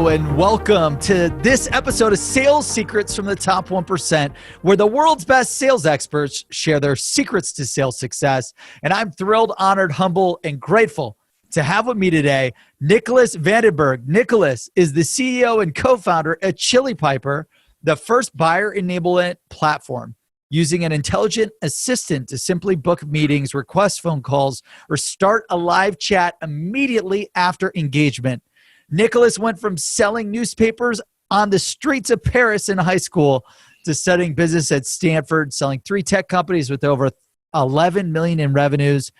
and welcome to this episode of Sales Secrets from the Top 1%, where the world's best sales experts share their secrets to sales success. And I'm thrilled, honored, humble, and grateful to have with me today Nicolas Vandenburghe. Nicolas is the CEO and co-founder at Chili Piper, the first buyer enablement platform, using an intelligent assistant to simply book meetings, request phone calls, or start a live chat immediately after engagement. Nicolas went from selling newspapers on the streets of Paris in high school to studying business at Stanford, selling 3 tech companies with over 11 million in revenues,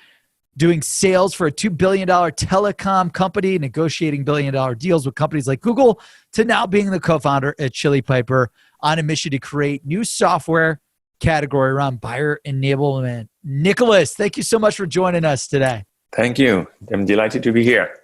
doing sales for a $2 billion telecom company, negotiating billion-dollar deals with companies like Google, to now being the co-founder at Chili Piper on a mission to create new software category around buyer enablement. Nicolas, thank you so much for joining us today. Thank you. I'm delighted to be here.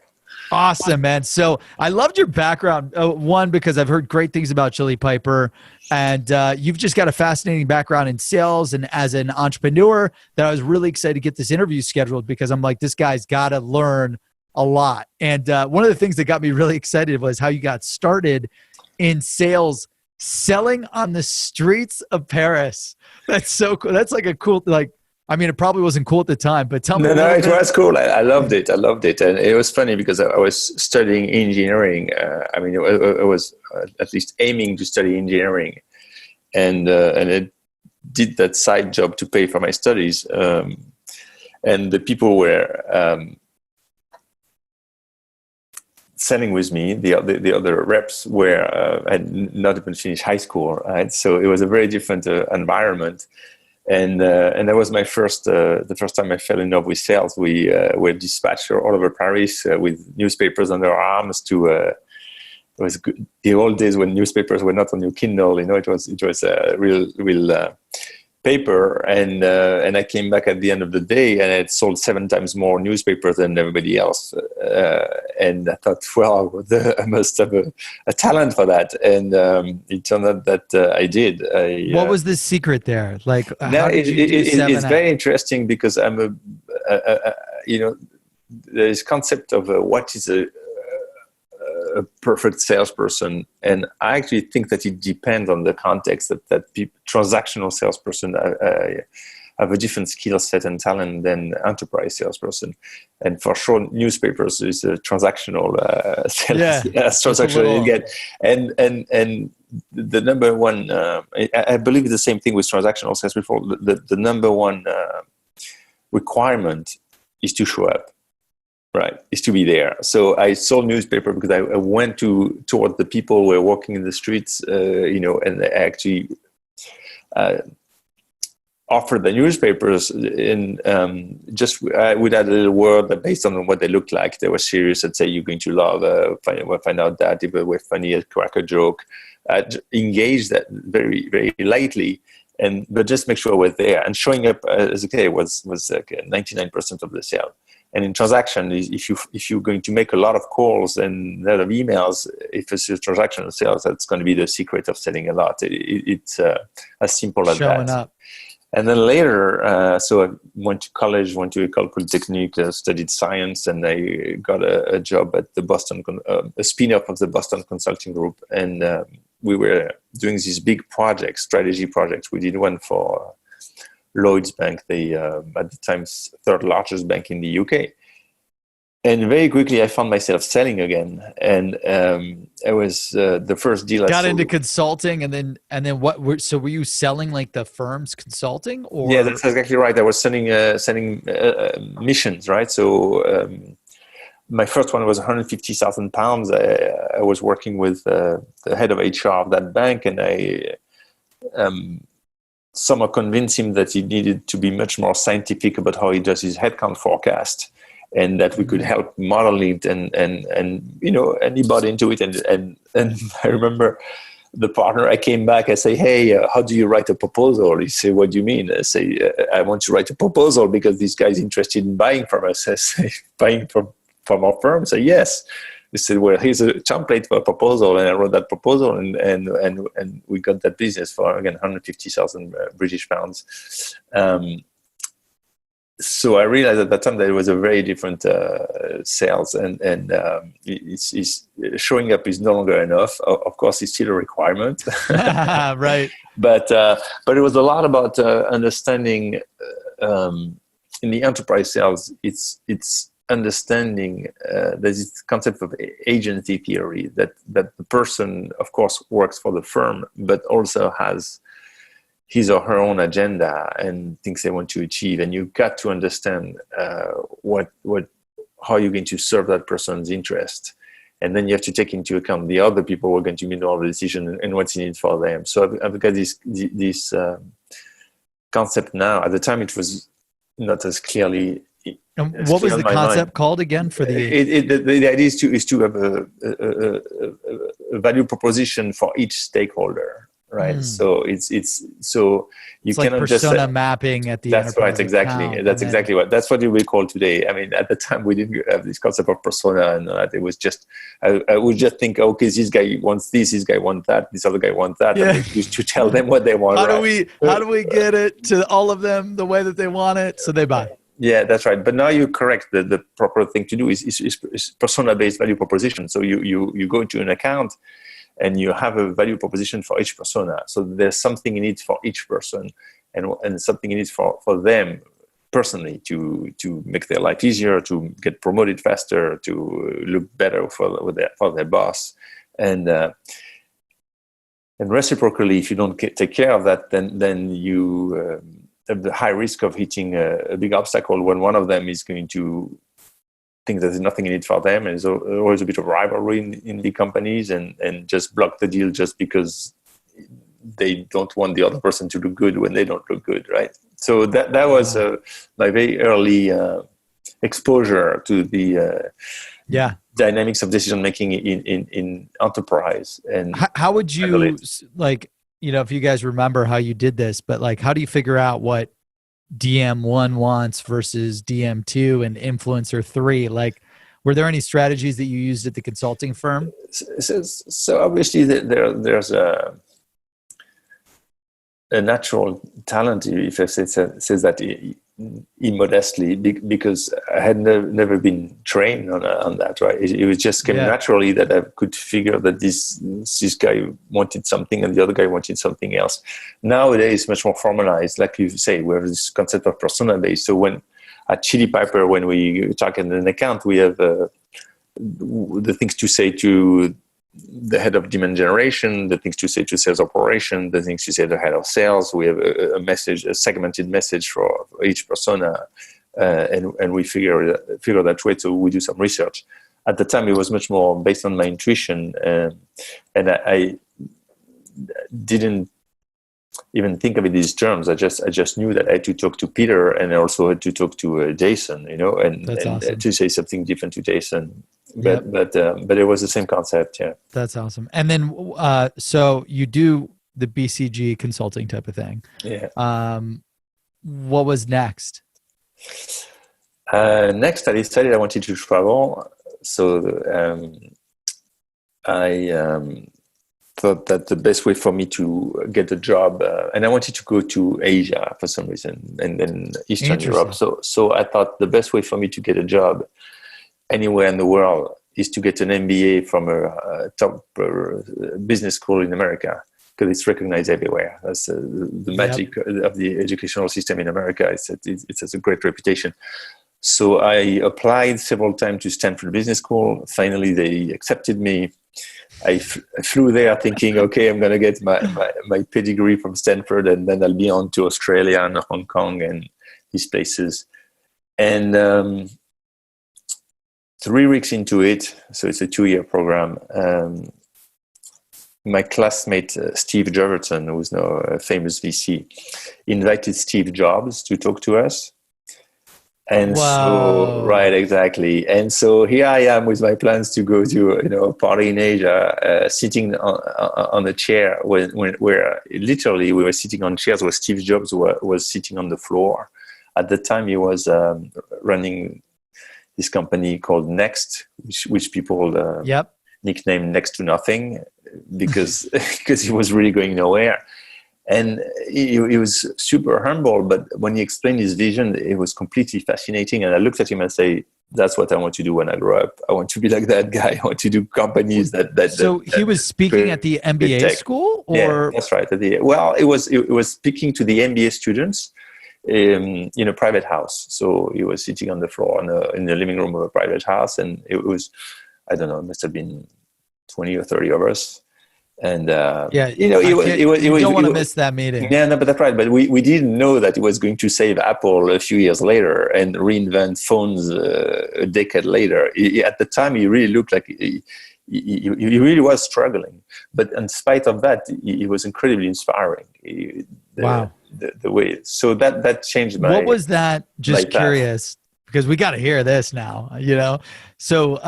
Awesome, man. So I loved your background. One, because I've heard great things about Chili Piper, and you've just got a fascinating background in sales and as an entrepreneur that I was really excited to get this interview scheduled because I'm like, this guy's got to learn a lot. And one of the things that got me really excited was how you got started in sales, selling on the streets of Paris. That's so cool. That's like a cool, I mean, it probably wasn't cool at the time, but tell me. No, it was cool. I loved it. And it was funny because I was studying engineering. I was at least aiming to study engineering, and I did that side job to pay for my studies. And the people were selling with me. The other reps had not even finished high school, right? So it was a very different environment. And that was my the first time I fell in love with sales. We were dispatched all over Paris with newspapers under our arms it was good. The old days when newspapers were not on your Kindle, it was a real paper. And I came back at the end of the day and I had sold 7 times more newspapers than everybody else. And I thought, well, I must have a talent for that. And it turned out that I did. What was the secret there? Like, it's very interesting because I'm there's concept of what is a perfect salesperson, and I actually think that it depends on the context. That transactional salesperson have a different skill set and talent than enterprise salesperson, and for sure, newspapers is a transactional sales. Yeah, transactional you get, and the number one. I believe it's the same thing with transactional sales. Before the number one requirement is to show up. Right, is to be there. So I sold newspaper because I went toward the people who were walking in the streets, and I actually offered the newspapers in I would add a little word that based on what they looked like. They were serious. I'd say, you're going to love, find out that if they were funny, I'd crack a joke. I'd engage that very, very lightly. But just make sure I was there, and showing up as okay was like 99% of the sale. And in transaction, if you're going to make a lot of calls and a lot of emails, if it's a transactional sales, that's going to be the secret of selling a lot. It's as simple as showing that. Up. And then later, so I went to college, went to Ecole Polytechnique, studied science, and I got a job at the Boston, a spin-off of the Boston Consulting Group. And we were doing these big projects, strategy projects. We did one for Lloyds Bank, the at the time 3rd largest bank in the UK. And very quickly, I found myself selling again, and it was the first deal I got sold. into consulting, and then what? So were you selling like the firm's consulting, or? Yeah, that's exactly right. I was selling missions, right? So my first one was £150,000. I was working with the head of HR of that bank, and I somehow convinced him that he needed to be much more scientific about how he does his headcount forecast, and that we could help model it, and he bought into it. And I remember the partner, I came back, I say, hey, how do you write a proposal? He said, what do you mean? I say, I want to write a proposal because this guy is interested in buying from us. I say, buying from our firm? I say, yes. He said, well, here's a template for a proposal. And I wrote that proposal, and we got that business for, again, 150,000 British pounds. so I realized at that time that it was a very different sales, and it's showing up is no longer enough. Of course, it's still a requirement, Right. but it was a lot about understanding in the enterprise sales. It's understanding there's this concept of agency theory that the person, of course, works for the firm, but also has his or her own agenda and things they want to achieve, and you've got to understand how you're going to serve that person's interest, and then you have to take into account the other people who are going to make all the decision and what's in it for them. So I've got this concept now. At the time, it was not as clearly. And what was the concept called again for the? The idea is to have a value proposition for each stakeholder. Right, so it's so you it's like cannot persona just mapping at the that's right, exactly. account, That's exactly what you will call today. I mean, at the time we didn't have this concept of persona, and it was just I would just think, okay, this guy wants this guy wants that, this other guy wants that, and they used to tell them what they want. How do we get it to all of them the way that they want it so they buy? Yeah, that's right. But now you're correct. The proper thing to do is persona-based value proposition. So you go into an account, and you have a value proposition for each persona. So there's something in it for each person, and something in it for them personally to make their life easier, to get promoted faster, to look better for their boss, and reciprocally, if you don't take care of that, then you have the high risk of hitting a big obstacle when one of them is going to think there's nothing in it for them, and there's always a bit of rivalry in the companies, and just block the deal just because they don't want the other person to look good when they don't look good, right? So that was my very early exposure to the dynamics of decision making in enterprise. And how would you like, if you guys remember how you did this, but like, how do you figure out what DM1 wants versus DM2 and influencer 3? Like, were there any strategies that you used at the consulting firm? So obviously there's a natural talent, if I says that immodestly, because I had never been trained on that, right? It was just came naturally that I could figure that this guy wanted something and the other guy wanted something else. Nowadays, it's much more formalized. Like you say, we have this concept of persona based. So when at Chili Piper, when we talk in an account, we have the things to say to the head of demand generation, the things to say to sales operation, the things to say to the head of sales. We have a segmented message for each persona, and we figure that way. So we do some research. At the time, it was much more based on my intuition, and I didn't even think of it in these terms. I just knew that I had to talk to Peter, and I also had to talk to Jason, and awesome. To say something different to Jason. But it was the same concept. Yeah. That's awesome. And then, so you do the BCG consulting type of thing. Yeah. What was next? Next, I decided I wanted to travel. So I thought that the best way for me to get a job, and I wanted to go to Asia for some reason, and then Eastern Europe. So I thought the best way for me to get a job anywhere in the world is to get an MBA from a top business school in America, because it's recognized everywhere. That's the magic of the educational system in America. It has a great reputation. So I applied several times to Stanford Business School. Finally, they accepted me. I flew there thinking, okay, I'm going to get my pedigree from Stanford, and then I'll be on to Australia and Hong Kong and these places. And 3 weeks into it, so it's a 2-year program, my classmate, Steve Jurvetson, who's now a famous VC, invited Steve Jobs to talk to us. And so, right, exactly. And so here I am with my plans to go to, a party in Asia, sitting on a chair where literally we were sitting on chairs where Steve Jobs was sitting on the floor. At the time, he was running this company called Next, which people nicknamed Next to Nothing, because he was really going nowhere. And he was super humble, but when he explained his vision, it was completely fascinating. And I looked at him and say, "That's what I want to do when I grow up. I want to be like that guy. I want to do companies So he was speaking at the MBA school, or yeah, that's right. Well, it was speaking to the MBA students in a private house. So he was sitting on the floor in the living room of a private house, and it was, I don't know, it must have been 20 or 30 of us. And yeah, you don't want to miss that meeting. Yeah, no, but that's right. But we didn't know that it was going to save Apple a few years later and reinvent phones a decade later. At the time, he really looked like he really was struggling. But in spite of that, he was incredibly inspiring. Wow. The way, so that changed my. What was that? Just curious, because we got to hear this now. So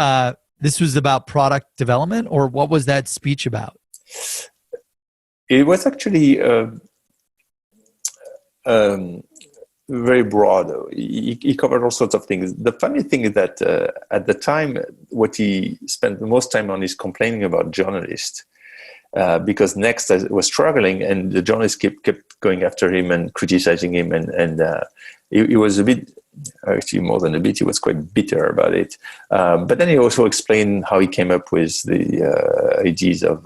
this was about product development, or what was that speech about? It was actually very broad. He covered all sorts of things. The funny thing is that at the time, what he spent the most time on is complaining about journalists, because Next was struggling, and the journalists kept going after him and criticizing him, and he was a bit, actually more than a bit, he was quite bitter about it. But then he also explained how he came up with the ideas of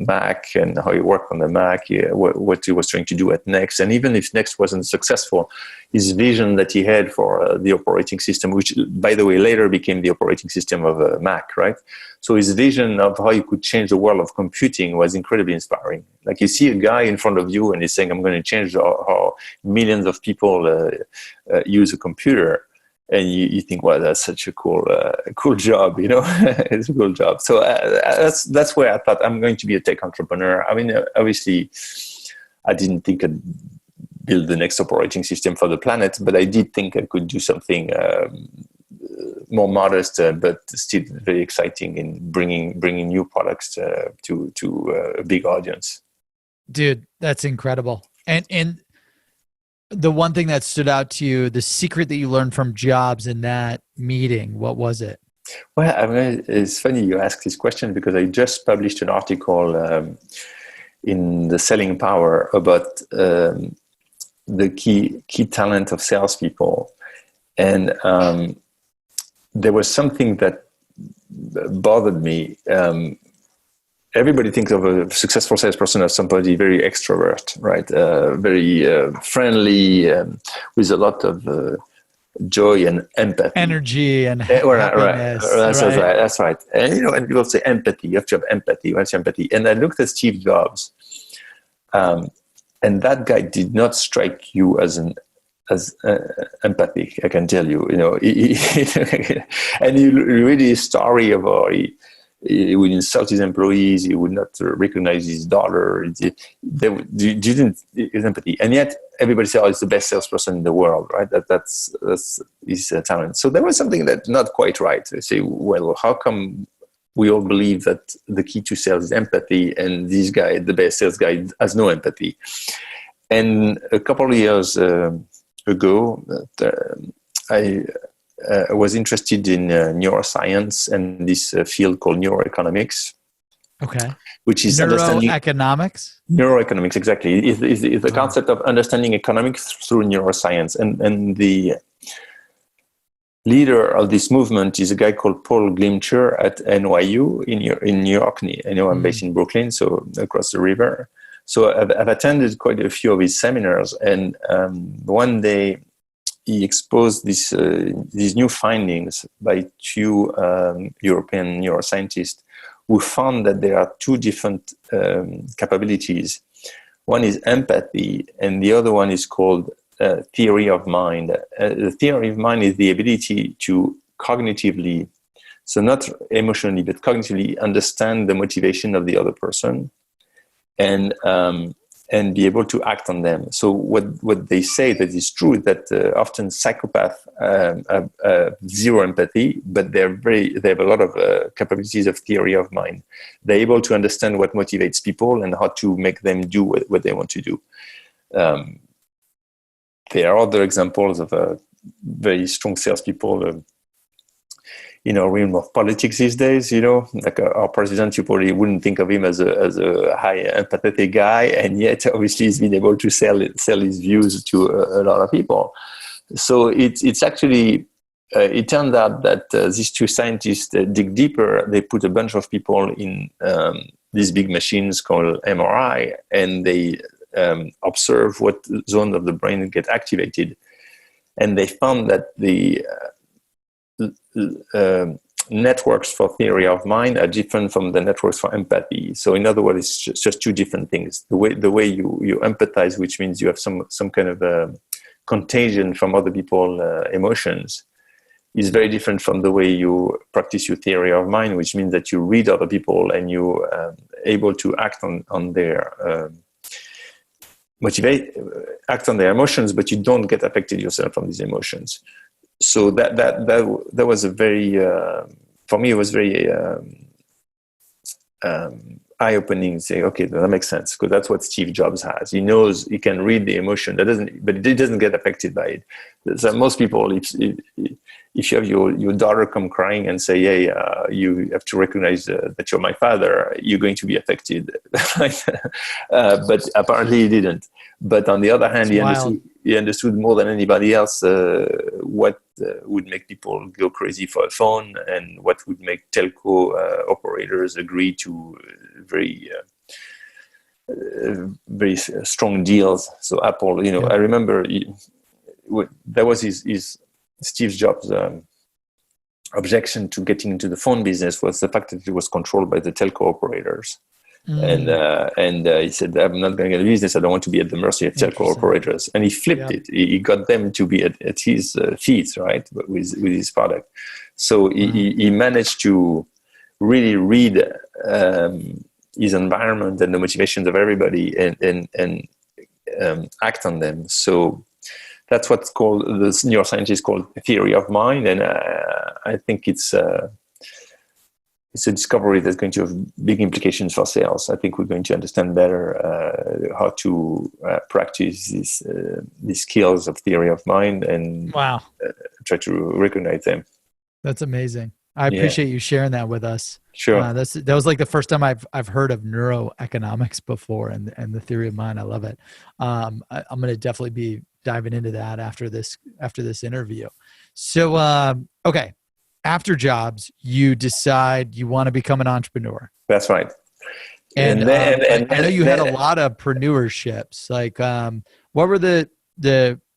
Mac and how he worked on the Mac, what he was trying to do at Next. And even if Next wasn't successful, his vision that he had for the operating system, which, by the way, later became the operating system of Mac, right? So his vision of how you could change the world of computing was incredibly inspiring. Like, you see a guy in front of you and he's saying, I'm going to change how millions of people use a computer. And you think, well, that's such a cool job, it's a cool job. So that's where I thought, I'm going to be a tech entrepreneur. I mean, obviously, I didn't think I'd build the next operating system for the planet, but I did think I could do something more modest, but still very exciting in bringing new products to a big audience. Dude, that's incredible. And the one thing that stood out to you, the secret that you learned from Jobs in that meeting, what was it? Well, I mean, it's funny you ask this question, because I just published an article in the Selling Power about the key talent of salespeople, and there was something that bothered me. Everybody thinks of a successful salesperson as somebody very extrovert, right? Very friendly, with a lot of joy and empathy, energy and happiness. That's right. And and people say empathy. You have to have empathy. What's empathy? And I looked at Steve Jobs, and that guy did not strike you as empathic. I can tell you. And you read his story about he would insult his employees. He would not recognize his daughter. Didn't empathy, and yet everybody says, "Oh, he's the best salesperson in the world," right? That's his talent. So there was something that's not quite right. They say, "Well, how come we all believe that the key to sales is empathy, and this guy, the best sales guy, has no empathy?" And a couple of years ago, I was interested in neuroscience and this field called neuroeconomics. Okay. Which is neuroeconomics? Neuroeconomics, exactly. Is the concept of understanding economics through neuroscience. And the leader of this movement is a guy called Paul Glimcher at NYU in New York. I'm based in Brooklyn, so across the river. So I've attended quite a few of his seminars, and one day he exposed these new findings by two European neuroscientists who found that there are two different capabilities. One is empathy, and the other one is called theory of mind. The theory of mind is the ability to cognitively, so not emotionally, but cognitively understand the motivation of the other person, and be able to act on them. So what they say that is true is that often psychopaths have zero empathy, but they have a lot of capabilities of theory of mind. They're able to understand what motivates people and how to make them do what they want to do. There are other examples of very strong salespeople. realm of politics these days. Like our president, you probably wouldn't think of him as a high empathetic guy, and yet obviously he's been able to sell his views to a lot of people. So it's actually it turned out that these two scientists dig deeper. They put a bunch of people in these big machines called MRI, and they observe what zone of the brain get activated, and they found that the networks for theory of mind are different from the networks for empathy. So in other words, it's just two different things. The way you empathize, which means you have some kind of contagion from other people's emotions, is very different from the way you practice your theory of mind, which means that you read other people and you able to act on their act on their emotions, but you don't get affected yourself from these emotions. So that was a very for me, it was very eye-opening. Say, okay, that makes sense, because that's what Steve Jobs has. He knows he can read the emotion. But it doesn't get affected by it. So most people, if you have your daughter come crying and say, "Hey, you have to recognize that you're my father," you're going to be affected. But apparently he didn't. But on the other hand, he understood more than anybody else what would make people go crazy for a phone, and what would make telco operators agree to very strong deals. So Apple, I remember that was his Steve Jobs' objection to getting into the phone business was the fact that it was controlled by the telco operators. And he said, "I'm not going to get a business. I don't want to be at the mercy of telco operators." And he flipped it. He got them to be at his feet, right, with his product. So he managed to really read his environment and the motivations of everybody, and act on them. So that's what's called, the neuroscientists called theory of mind, and I think it's a discovery that's going to have big implications for sales. I think we're going to understand better how to practice these skills of theory of mind, and try to recognize them. That's amazing. I appreciate you sharing that with us. Sure. That was like the first time I've heard of neuroeconomics before, and the theory of mind. I love it. I'm going to definitely be diving into that after this interview. So, okay. After Jobs, you decide you want to become an entrepreneur. That's right. And I know you had a lot of preneurships. Like, what were the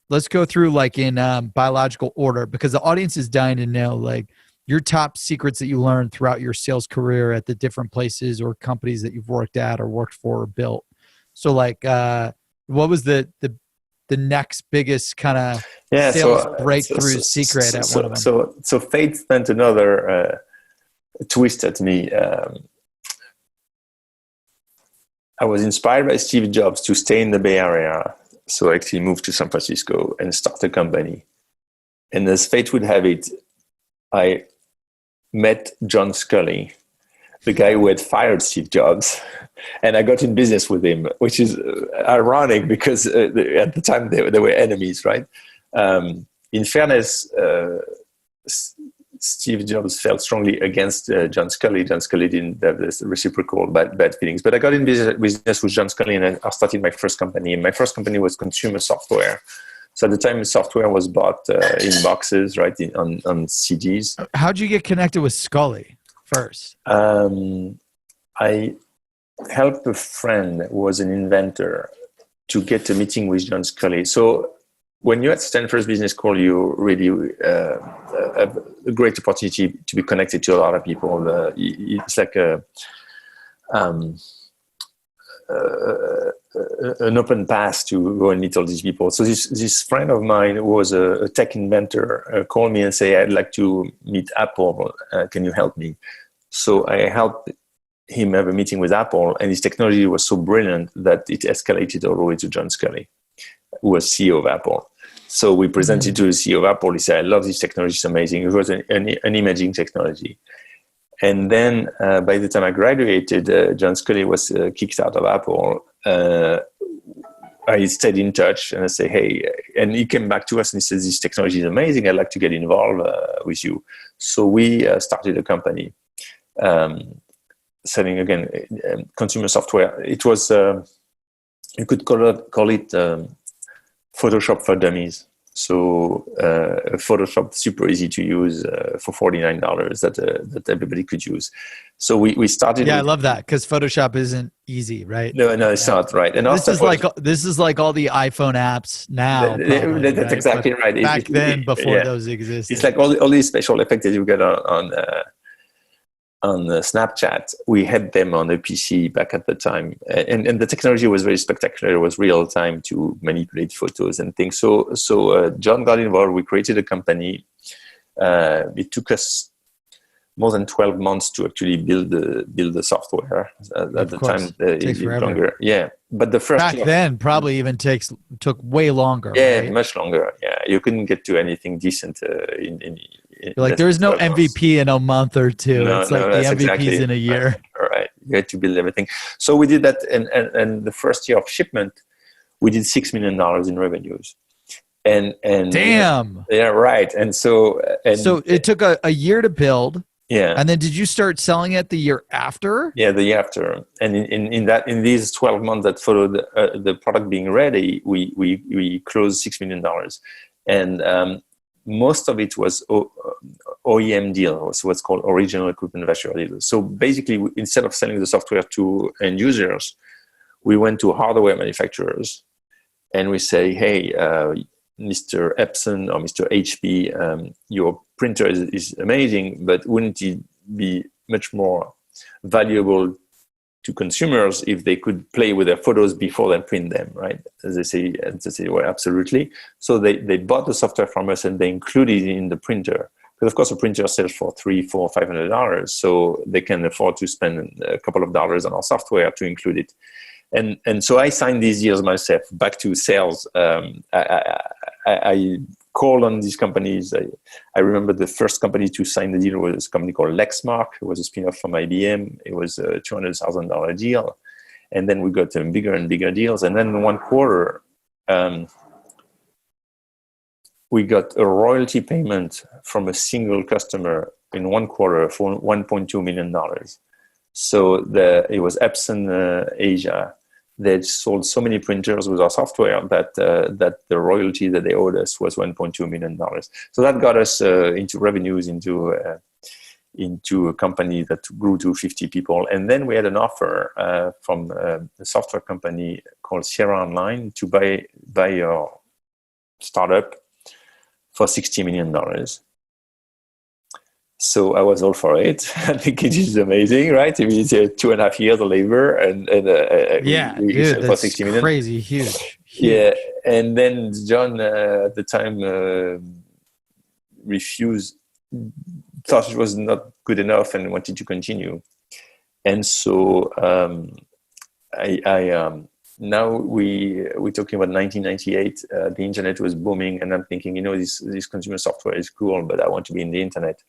let's go through like in biological order, because the audience is dying to know like your top secrets that you learned throughout your sales career at the different places or companies that you've worked at or worked for or built. So like, what was the next biggest kind of sales breakthrough secret at one of them? So fate sent another twist at me. I was inspired by Steve Jobs to stay in the Bay Area. So I actually moved to San Francisco and start a company. And as fate would have it, I met John Sculley, the guy who had fired Steve Jobs, and I got in business with him, which is ironic because at the time they were enemies, right? In fairness, Steve Jobs felt strongly against John Sculley. John Sculley didn't have this reciprocal bad feelings. But I got in business with John Sculley, and I started my first company. And my first company was consumer software. So at the time, software was bought in boxes, right, on CDs. How'd you get connected with Sculley first? I helped a friend who was an inventor to get a meeting with John Sculley. So when you're at Stanford Business School, you really have a great opportunity to be connected to a lot of people. It's like an open path to go and meet all these people. So this friend of mine who was a tech inventor called me and said, "I'd like to meet Apple. Can you help me?" So I helped him have a meeting with Apple, and his technology was so brilliant that it escalated all the way to John Sculley, who was CEO of Apple. So we presented to the CEO of Apple. He said, "I love this technology. It's amazing." It was an imaging technology. And then by the time I graduated, John Sculley was kicked out of Apple. I stayed in touch and I say, "Hey, and he came back to us and he says, this technology is amazing. I'd like to get involved with you. So we started a company selling, again, consumer software. It was, you could call it Photoshop for dummies. So Photoshop, super easy to use for $49 that everybody could use. So we started. Yeah, I love that because Photoshop isn't easy, right? No, it's not, right. And this is like all the iPhone apps now. Probably, that's right? exactly right. Back then, before those existed, it's like all these special effects that you get on Snapchat. We had them on a PC back at the time, and the technology was very spectacular. It was real time to manipulate photos and things. So John got involved. We created a company. It took us more than 12 months to actually build the software. At the time, it takes longer. Yeah, but the first back then probably even took way longer. Yeah, right? much longer. Yeah, you couldn't get to anything decent in like there's no MVP in a month or two. No, it's like the MVP's exactly in a year. Right. You had to build everything. So we did that, and the first year of shipment, we did $6 million in revenues. And damn. Yeah, right. And so it took a year to build. Yeah. And then did you start selling it the year after? Yeah, the year after. And in these 12 months that followed the product being ready, we closed $6 million. And most of it was OEM deal, so what's called original equipment venture deal. So basically, instead of selling the software to end users, we went to hardware manufacturers and we say, hey, Mr. Epson or Mr. HP, your printer is amazing, but wouldn't it be much more valuable to consumers if they could play with their photos before they print them, right? As they say, well, absolutely. So they bought the software from us and they included it in the printer. Because of course a printer sells for $300, $400, $500, so they can afford to spend a couple of dollars on our software to include it. And so I signed these deals myself. Back to sales, I called on these companies. I remember the first company to sign the deal was a company called Lexmark. It was a spin-off from IBM. It was a $200,000 deal. And then we got bigger and bigger deals. And then in one quarter, we got a royalty payment from a single customer in one quarter for $1.2 million. So it was Epson Asia. They sold so many printers with our software that the royalty that they owed us was $1.2 million. So that got us into revenues, into a company that grew to 50 people. And then we had an offer from a software company called Sierra Online to buy our startup for $60 million. So I was all for it. I think it is amazing, right? I mean, it's 2.5 years of labor, and we sell for $60 million. Crazy, huge. Yeah, and then John at the time refused, thought it was not good enough, and wanted to continue. And so now we're talking about 1998. The internet was booming, and I'm thinking, this consumer software is cool, but I want to be in the internet.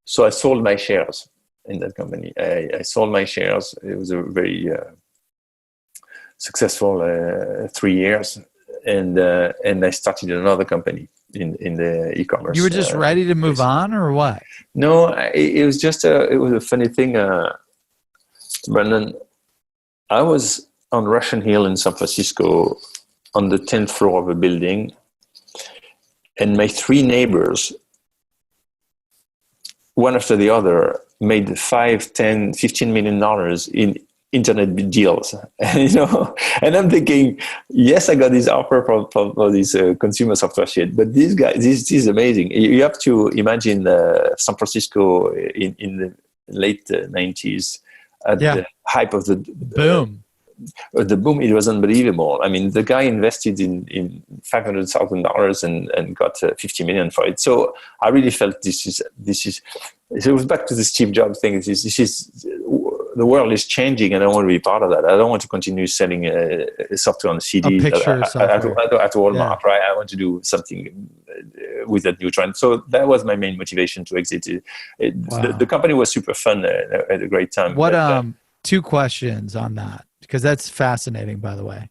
So I sold my shares in that company. I sold my shares. It was a very successful 3 years, and I started another company in the e-commerce. You were just ready to move on, or what? No, it was just it was a funny thing, Brandon. I was on Russian Hill in San Francisco on the 10th floor of a building, and my 3 neighbors, one after the other, made $5, $10, $15 million in internet deals. And I'm thinking, yes, I got this offer for this consumer software shit, but these guys, this is amazing. You have to imagine San Francisco in the late 90s at the hype of the boom. The boom, it was unbelievable. I mean, the guy invested in $500,000 and got $50 million for it. So I really felt this is. It was back to the Steve Jobs thing. This is the world is changing, and I want to be part of that. I don't want to continue selling software on CDs at Walmart, right? I want to do something with that new trend. So that was my main motivation to exit. The company was super fun. I had a great time. What 2 questions on that, because that's fascinating, by the way.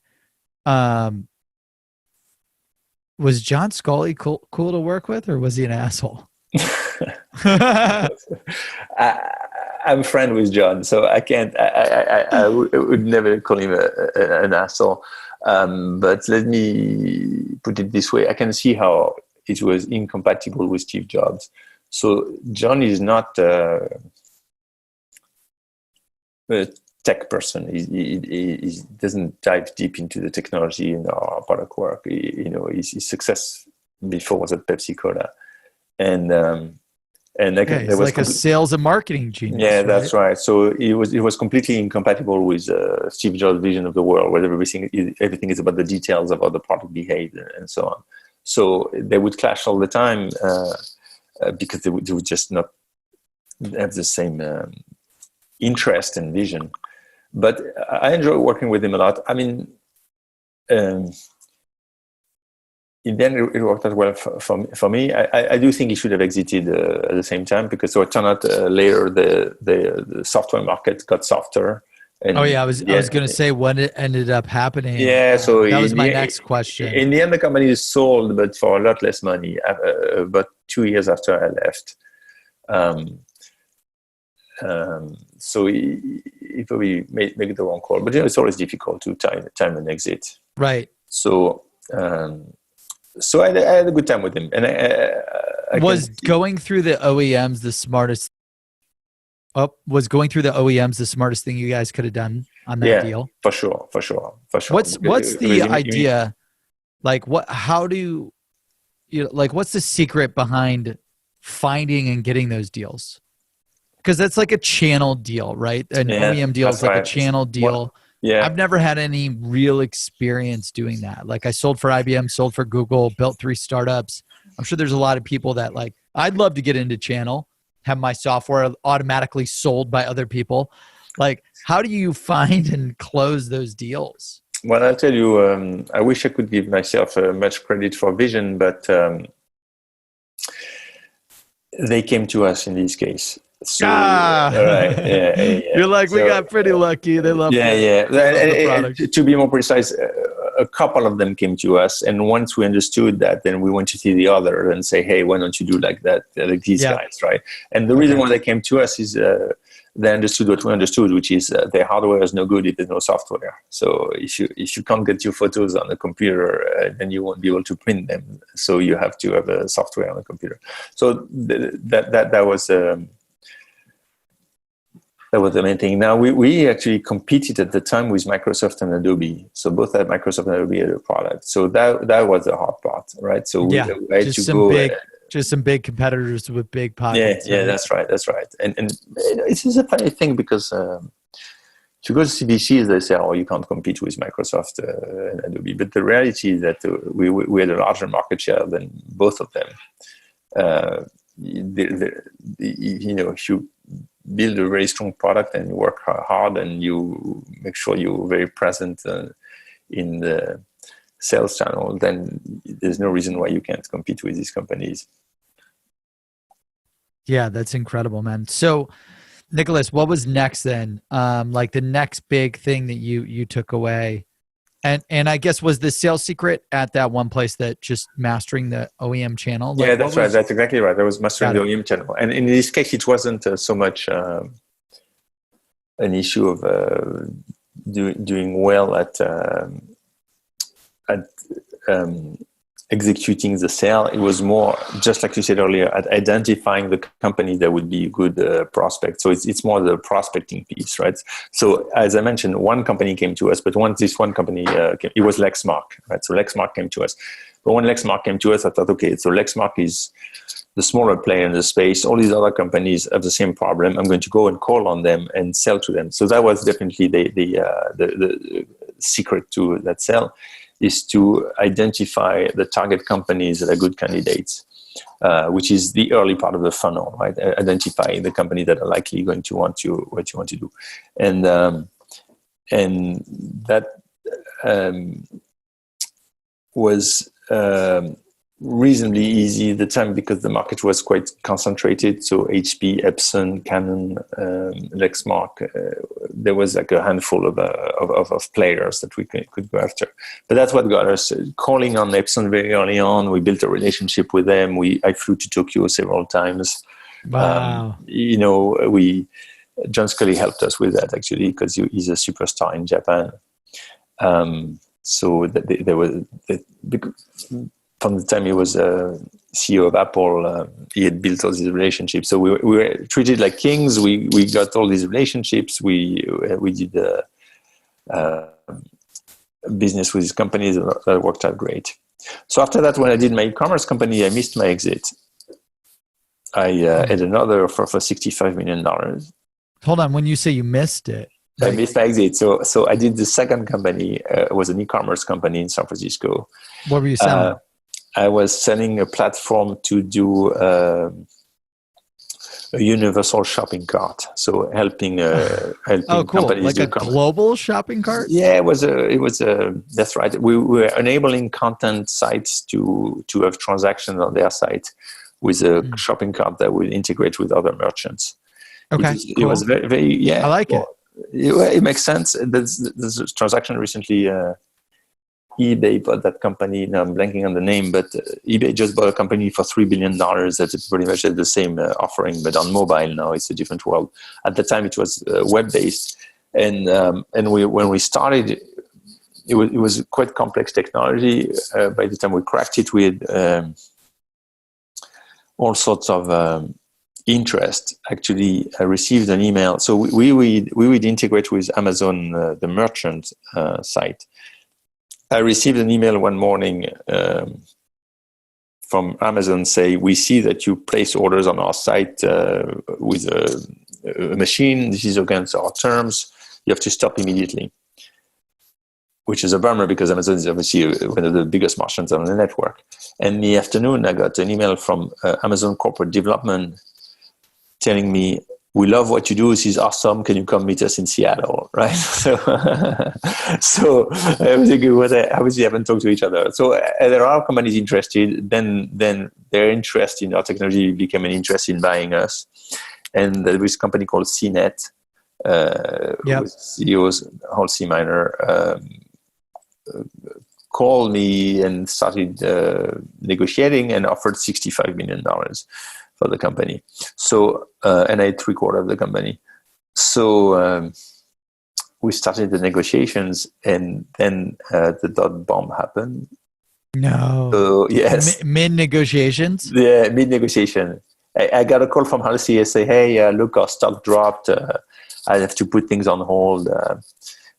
Was John Scully cool to work with, or was he an asshole? I, I'm a friend with John, so I can't. I would never call him an asshole. But let me put it this way: I can see how it was incompatible with Steve Jobs. So John is not a tech person. He doesn't dive deep into the technology in our product work. His success before was at Pepsi Cola, and again, he's like a sales and marketing genius. Yeah, that's right. So it was completely incompatible with Steve Jobs' vision of the world, where everything is about the details of how the product behaved and so on. So they would clash all the time because they would just not have the same interest and vision. But I enjoy working with him a lot. I mean, in the end, it worked out well for me. I do think he should have exited at the same time, because so it turned out later the software market got softer. And I was going to say when it ended up happening. Yeah, so that was my next question. In the end, the company is sold, but for a lot less money. About 2 years after I left. So he probably made the wrong call, but it's always difficult to time an exit. Right. So I had a good time with him, and I was going through the OEMs the smartest. Was going through the OEMs the smartest thing you guys could have done on that deal? For sure. What's the idea? Like what? How do you like? What's the secret behind finding and getting those deals? Because that's like a channel deal, right? An OEM deal is like a channel deal. Yeah. I've never had any real experience doing that. Like I sold for IBM, sold for Google, built 3 startups. I'm sure there's a lot of people that like, I'd love to get into channel, have my software automatically sold by other people. Like, how do you find and close those deals? Well, I'll tell you, I wish I could give myself much credit for vision, but they came to us in this case. So, right, You're like, we got pretty lucky. They love the product. To be more precise, a couple of them came to us, and once we understood that, then we went to see the other and say, hey, why don't you do like that, like these guys, right? And the reason why they came to us is they understood what we understood, which is their hardware is no good if there's no software. So if you can't get your photos on the computer, then you won't be able to print them. So you have to have a software on the computer. So that was the main thing. Now, we actually competed at the time with Microsoft and Adobe. So both had Microsoft and Adobe had a product. So that was the hard part, right? So we had to go... Just some big competitors with big pockets. Yeah, that's right. And it's a funny thing because if you go to CBCs, they say, oh, you can't compete with Microsoft and Adobe. But the reality is that we had a larger market share than both of them. If you build a very strong product and you work hard and you make sure you're very present in the sales channel, then there's no reason why you can't compete with these companies. Yeah, that's incredible, man. So, Nicolas, what was next then? Like the next big thing that you took away, and I guess was the sales secret at that one place that just mastering the OEM channel? Like, yeah, that's right. That's exactly right. That was mastering the OEM channel, and in this case, it wasn't so much an issue of doing well at executing the sale. It was more, just like you said earlier, at identifying the company that would be a good prospect. So it's more the prospecting piece, right? So as I mentioned, one company came to us, but once this one company came, it was Lexmark, right? So Lexmark came to us. But when Lexmark came to us, I thought, okay, so Lexmark is the smaller player in the space. All these other companies have the same problem. I'm going to go and call on them and sell to them. So that was definitely the secret to that sell, is to identify the target companies that are good candidates, which is the early part of the funnel, right? Identifying the company that are likely going to want what you want to do, and that was reasonably easy at the time because the market was quite concentrated. So HP, Epson, Canon, Lexmark, there was like a handful of players that we could go after. But that's what got us calling on Epson very early on. We built a relationship with them. I flew to Tokyo several times. Wow. John Scully helped us with that actually because he's a superstar in Japan. So there was from the time he was CEO of Apple, he had built all these relationships. So we were treated like kings. We got all these relationships. We did business with these companies that worked out great. So after that, when I did my e-commerce company, I missed my exit. I had another offer for $65 million. Hold on. When you say you missed it, I missed my exit. So I did the second company. It was an e-commerce company in San Francisco. What were you selling? I was selling a platform to do a universal shopping cart. So helping companies like do a global shopping cart. Yeah, it was that's right. We were enabling content sites to have transactions on their site with a shopping cart that would integrate with other merchants. Okay, it was very, very, yeah. I like it. It makes sense. There's a transaction recently. eBay bought that company. Now I'm blanking on the name, but eBay just bought a company for $3 billion that pretty much had the same offering, but on mobile now. It's a different world. At the time, it was web-based, and when we started, it was quite complex technology. By the time we cracked it, we had all sorts of interest. Actually, I received an email. So we would integrate with Amazon, the merchant site. I received an email one morning from Amazon say, we see that you place orders on our site with a machine. This is against our terms. You have to stop immediately, which is a bummer because Amazon is obviously one of the biggest merchants on the network. And in the afternoon, I got an email from Amazon Corporate Development telling me, we love what you do. This is awesome. Can you come meet us in Seattle? Right. So I was thinking, obviously haven't talked to each other. So there are companies interested. Then their interest in our technology became an interest in buying us. And there was a company called CNET, with CEOs, Halsey Miner, called me and started negotiating and offered $65 million for the company. So, and I had 3/4 of the company. So we started the negotiations, and then the .bomb happened. No. So, yes. Mid negotiations? Yeah, mid negotiation. I got a call from Halsey and say, hey, look, our stock dropped. I have to put things on hold.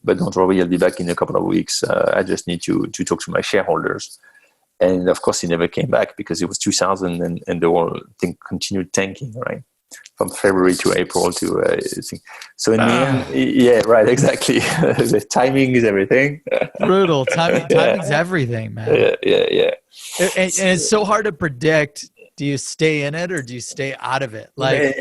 But don't worry, I'll be back in a couple of weeks. I just need to talk to my shareholders. And of course, he never came back because it was 2000 and the whole thing continued tanking, right? From February to April to so in the end, yeah, right, exactly. The timing is everything. Brutal. Timing's everything, man. Yeah. And it's so hard to predict. Do you stay in it or do you stay out of it? Like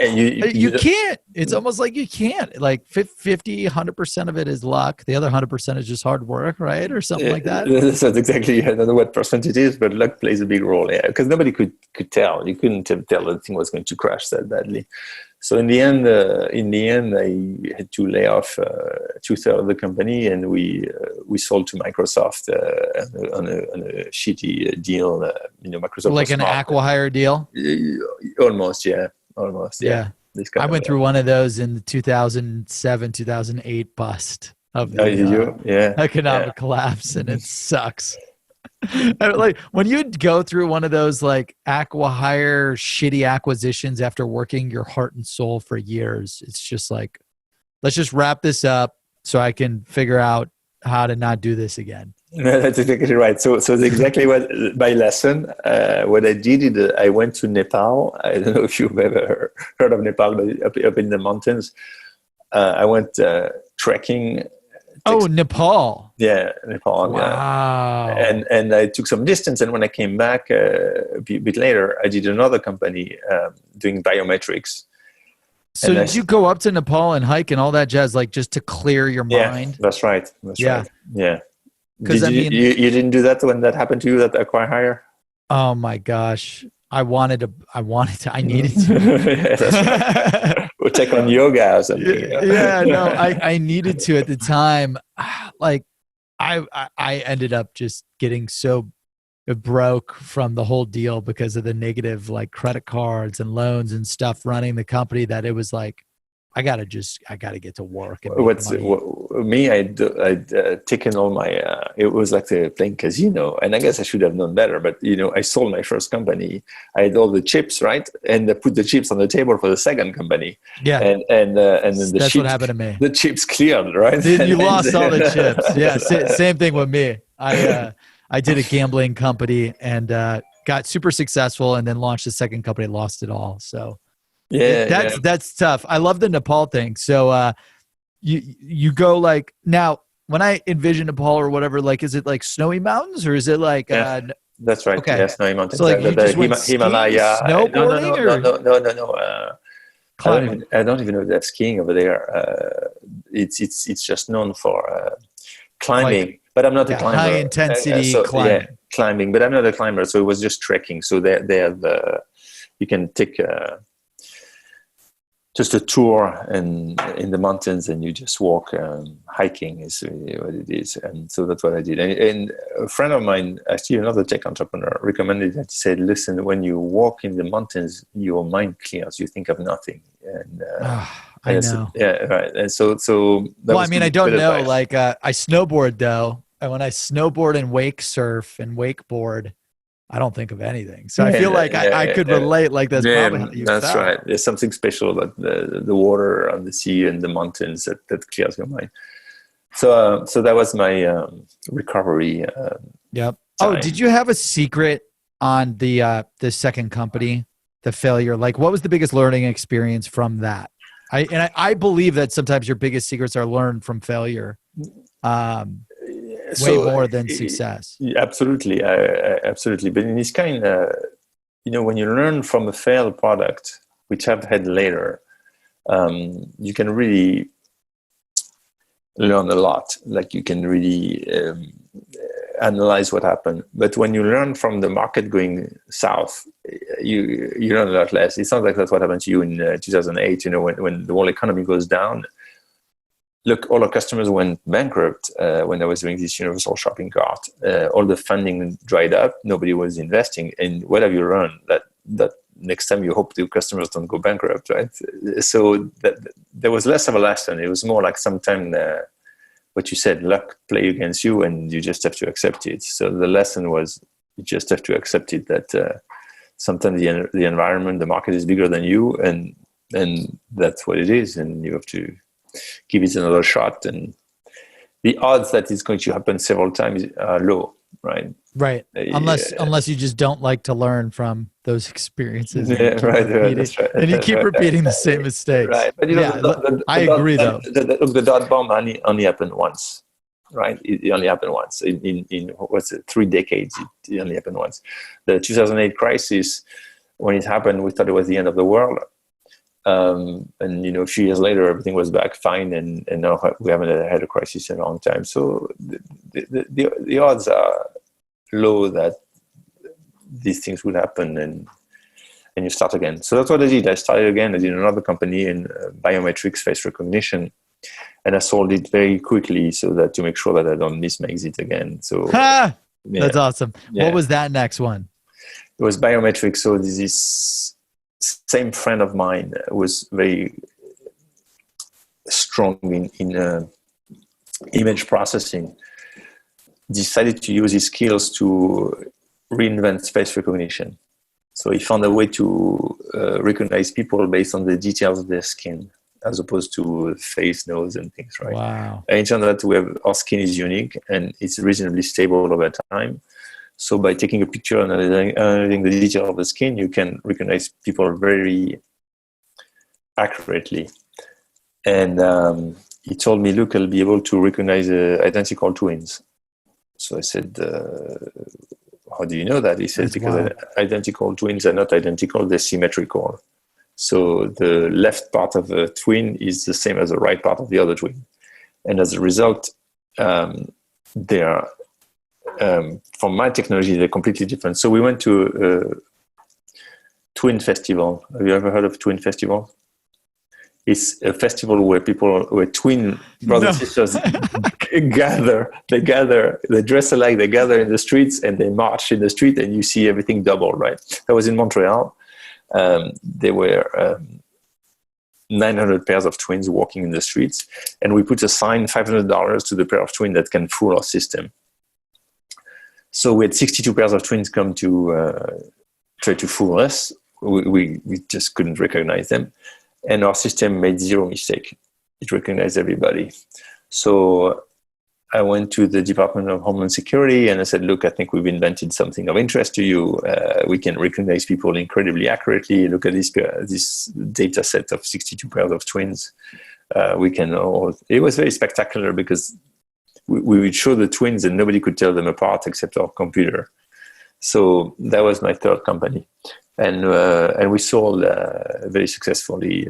you can't. It's almost like you can't. Like 50, 100% of it is luck. The other 100% is just hard work, right? Or something like that. That's exactly. I don't know what percent it is, but luck plays a big role. Yeah, because nobody could tell. You couldn't tell the thing was going to crash that badly. So in the end, I had to lay off 2/3 of the company, and we sold to Microsoft on a shitty deal. Microsoft like an acqui-hire deal. Almost, yeah. I went through one of those in the 2007, 2008 bust of the economic collapse, and it sucks. Like when you go through one of those like acqui-hire shitty acquisitions after working your heart and soul for years, it's just like, let's just wrap this up so I can figure out how to not do this again. No, that's exactly right. So that's exactly what my lesson. What I did is I went to Nepal. I don't know if you've ever heard of Nepal, but up in the mountains. I went trekking. Nepal. Yeah, Nepal. Wow. Yeah. And I took some distance, and when I came back a bit later, I did another company doing biometrics. So did you go up to Nepal and hike and all that jazz, like just to clear your mind? That's right. Right. Yeah. Because you didn't do that when that happened to you, that acqui-hire? Oh my gosh. I needed Yeah, that's to. right. We'll take on yoga or something. Yeah, yeah, no, I needed to at the time. Like I ended up just getting so broke from the whole deal because of the negative like credit cards and loans and stuff running the company that it was like I gotta get to work and make money. Me? I'd taken all my. It was like playing casino, and I guess I should have known better. But I sold my first company. I had all the chips, right, and I put the chips on the table for the second company, Yeah, and then the that's what chips, happened to me. the chips cleared, right? Then you lost all the chips. Yeah, same thing with me. I did a gambling company and got super successful, and then launched a second company, lost it all. So Yeah. that's tough. I love the Nepal thing. So you go like now when I envision Nepal or whatever, like is it like snowy mountains or is it like Yeah, that's right. okay? Yes, Snowy Mountains. So like you just went skiing, Himalaya. No, no, snowboarding, no, no, or no, no, no, no. climbing? I don't even know if they have skiing over there. It's just known for climbing. Like But I'm not a yeah, climber. high intensity climbing. Yeah, climbing. But I'm not a climber, so it was just trekking. So they have you can take just a tour in the mountains, and you just walk. Hiking is really what it is, and so that's what I did. And a friend of mine, actually another tech entrepreneur, recommended that. He said, "Listen, when you walk in the mountains, your mind clears. You think of nothing." And I know. yeah, right. And so that Well, I was mean, I good don't know. advice. Like, I snowboard though, and when I snowboard and wake surf and wakeboard, I don't think of anything. So I feel like I could relate. Like, that's probably how you That's felt. right. There's something special about the water and the sea and the mountains that clears your mind. So that was my recovery Yep. Oh, time. did you have a secret on the second company, the failure? Like, what was the biggest learning experience from that? I believe that sometimes your biggest secrets are learned from failure. Way more than success. Absolutely, absolutely. But in this kind, when you learn from a failed product, which I've had later, you can really learn a lot. Like you can really analyze what happened. But when you learn from the market going south, you learn a lot less. It sounds like that's what happened to you in 2008. When the whole economy goes down. Look, all our customers went bankrupt when I was doing this universal shopping cart. All the funding dried up. Nobody was investing. And what have you learned? That next time you hope the customers don't go bankrupt, right? So there was less of a lesson. It was more like sometimes what you said, luck play against you, and you just have to accept it. So the lesson was you just have to accept it that sometimes the environment, the market is bigger than you, and that's what it is, and you have to give it another shot, and the odds that it's going to happen several times are low, right? Right. Unless you just don't like to learn from those experiences. And Yeah, right. That's right. And you keep repeating the same mistakes. Right. But I agree though. The dot bomb only happened once, right? It only happened once in what's it, 3 decades. It only happened once. The 2008 crisis, when it happened, we thought it was the end of the world. And a few years later, everything was back fine, and now we haven't had a crisis in a long time. So the odds are low that these things will happen, and you start again. So that's what I did. I started again. I did another company in biometrics face recognition, and I sold it very quickly so that to make sure that I don't miss my exit again. So that's awesome. Yeah. What was that next one? It was biometrics. So this is same friend of mine was very strong in image processing, decided to use his skills to reinvent face recognition. So he found a way to recognize people based on the details of their skin, as opposed to face, nose, and things, right? Wow. And it turned out our skin is unique, and it's reasonably stable over time. So by taking a picture and analyzing the detail of the skin, you can recognize people very accurately. And he told me, look, I'll be able to recognize identical twins. So I said, how do you know that? He said, because identical twins are not identical, they're symmetrical. So the left part of a twin is the same as the right part of the other twin. And as a result, they are from my technology, they're completely different. So we went to Twin Festival. Have you ever heard of Twin Festival? It's a festival where twin brothers and sisters gather. They dress alike. They gather in the streets and they march in the street, and you see everything double. Right? That was in Montreal. There were 900 pairs of twins walking in the streets, and we put a sign, $500 to the pair of twins that can fool our system. So we had 62 pairs of twins come to try to fool us. We just couldn't recognize them. And our system made zero mistake. It recognized everybody. So I went to the Department of Homeland Security and I said, look, I think we've invented something of interest to you. We can recognize people incredibly accurately. Look at this data set of 62 pairs of twins. It was very spectacular because we would show the twins and nobody could tell them apart except our computer. So that was my third company. And we sold very successfully.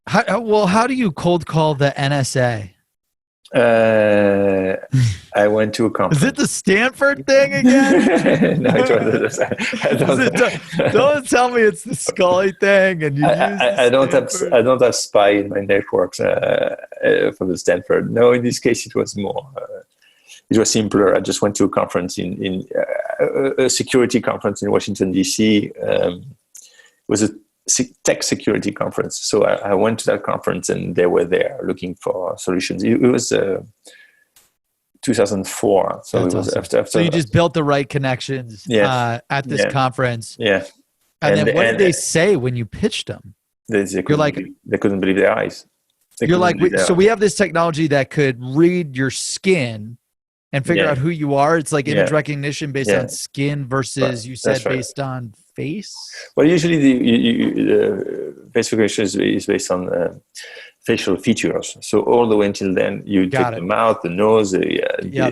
How do you cold call the NSA? I went to a conference. Is it the Stanford thing again? No, it wasn't. Don't tell me it's the Scully thing. And I don't have spy in my networks for the Stanford. No, in this case, it was more. It was simpler. I just went to a conference in a security conference in Washington, D.C. It was a tech security conference. So I went to that conference and they were there looking for solutions. It was 2004. So That's it was awesome. after. So you just built the right connections at this conference. Yeah. And then what did they say when you pitched them? They couldn't believe their eyes. So we have this technology that could read your skin and figure out who you are. It's like image recognition based on skin versus based on face. Well, usually the face recognition is based on facial features. So all the way until then, you take the mouth, the nose, the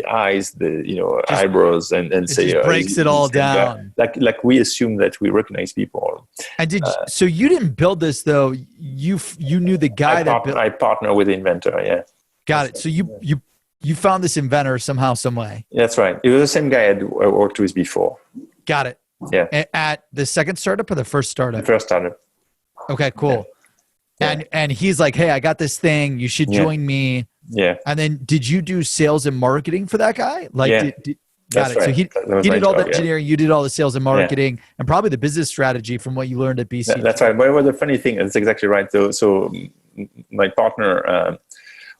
eyes, the eyebrows, and say just breaks it all down. Like we assume that we recognize people. And so you didn't build this though. You knew the guy I partner with the inventor. Yeah. Got it. So you found this inventor somehow, some way. That's right. It was the same guy I worked with before. Got it. Yeah. At the second startup or the first startup? The first startup. Okay, cool. Yeah. And he's like, hey, I got this thing. You should join me. Yeah. And then did you do sales and marketing for that guy? Got it. Right. So he did all the engineering, you did all the sales and marketing, and probably the business strategy from what you learned at BC. That's right. But the funny thing, that's exactly right. So my partner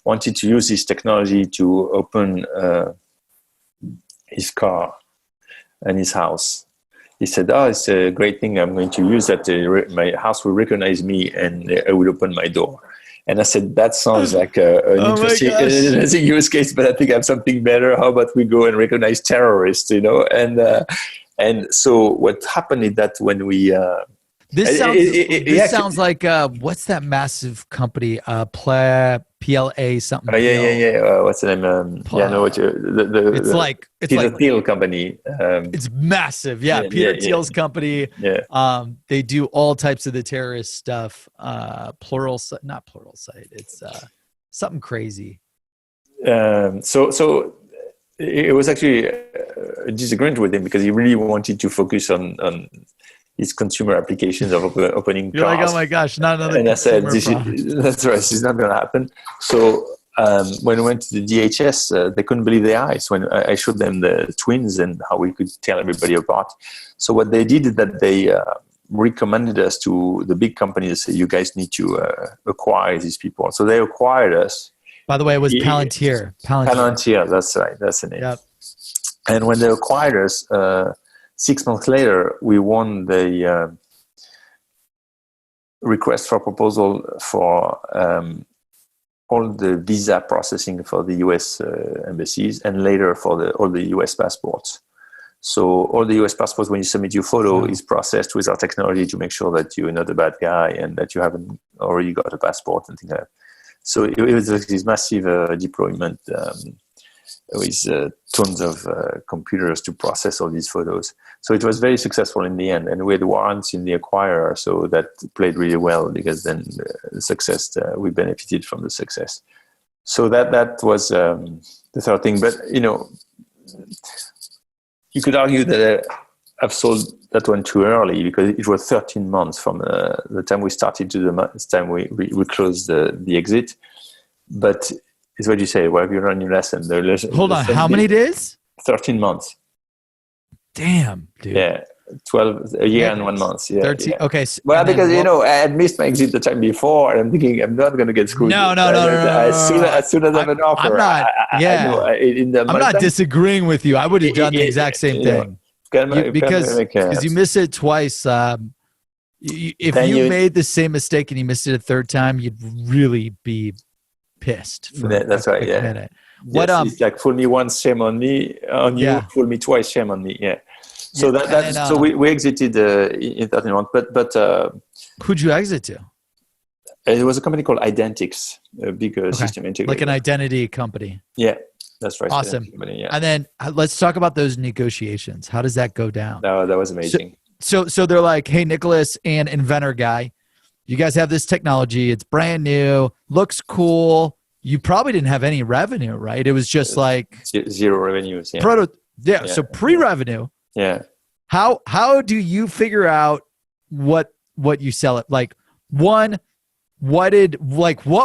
wanted to use this technology to open his car and his house. He said, it's a great thing. I'm going to use that. My house will recognize me and I will open my door. And I said, that sounds like an interesting use case, but I think I have something better. How about we go and recognize terrorists, And so what happened is that when we... This sounds like, what's that massive company? PLA something. What's the name? It's a Thiel company. It's massive. Yeah, Peter Thiel's company. Yeah. They do all types of the terrorist stuff. Not Pluralsight. It's something crazy. So it was actually a disagreement with him because he really wanted to focus on his consumer applications of opening You're cars. like, oh my gosh, not another. And I said, that's right, this is not going to happen. So when we went to the DHS, they couldn't believe their eyes when I showed them the twins and how we could tell everybody apart. So what they did is that they recommended us to the big companies. Say, you guys need to acquire these people. So they acquired us. By the way, it was Palantir. Palantir, that's right. That's the name. Yep. And when they acquired us, 6 months later, we won the request for proposal for all the visa processing for the U.S. Embassies, and later for all the U.S. passports. So all the U.S. passports, when you submit your photo, is processed with our technology to make sure that you're not a bad guy and that you haven't already got a passport and things like that. So it was this massive deployment with tons of computers to process all these photos. So it was very successful in the end, and we had warrants in the acquirer, so that played really well because then the success, we benefited from the success. So that was the third thing. But you could argue that I've sold that one too early because it was 13 months from the time we started to the time we closed the exit. But it's what you say. Well, have you learned your lesson? Hold on. How many days? 13 months. Damn, dude. Yeah. 12, a year and 1 month. Yeah. 13. Yeah. Okay. Well, because, I had missed my exit the time before, and I'm thinking I'm not going to get screwed. No. As soon as I have an offer, I'm not disagreeing with you. I would have done the exact same thing. Because you missed it twice. If you made the same mistake and you missed it a third time, you'd really be pissed. That's right. Yeah. Minute. It's like fool me once, shame on me. On you, fool me twice, shame on me. Yeah. So so we exited in 13 months. But who'd you exit to? It was a company called Identix, a big system integrator, like an identity company. Yeah, that's right. Awesome. Company, yeah. And then let's talk about those negotiations. How does that go down? No, that was amazing. So they're like, hey, Nicolas and Inventor guy, you guys have this technology. It's brand new, looks cool. You probably didn't have any revenue, right? It was just like zero revenues. Yeah. So pre-revenue. Yeah. How do you figure out what you sell it? Like, one, what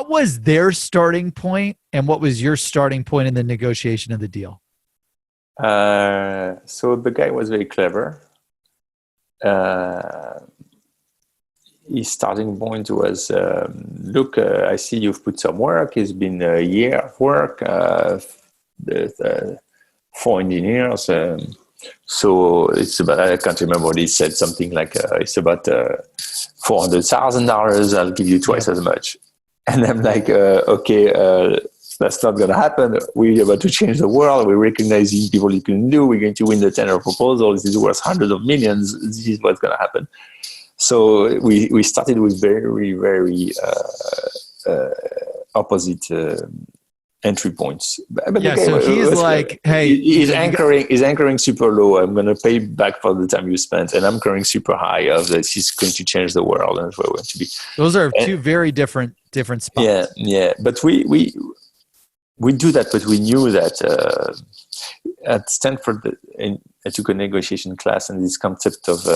was their starting point and what was your starting point in the negotiation of the deal? So the guy was very clever. His starting point was, look, I see you've put some work. It's been a year of work, 4 engineers. So it's about, I can't remember what he said, something like, it's about $400,000. I'll give you twice as much. And I'm like, okay, that's not going to happen. We're about to change the world. We're recognizing people you can do. We're going to win the tender proposal. This is worth hundreds of millions. This is what's going to happen. So we started with very, very opposite entry points. But so he's like, hey, he's anchoring super low. I'm going to pay back for the time you spent, and I'm anchoring super high of this is going to change the world, and that's where we're going to be. Those are two very different spots. Yeah. But we do that, but we knew that at Stanford, I took a negotiation class, and this concept of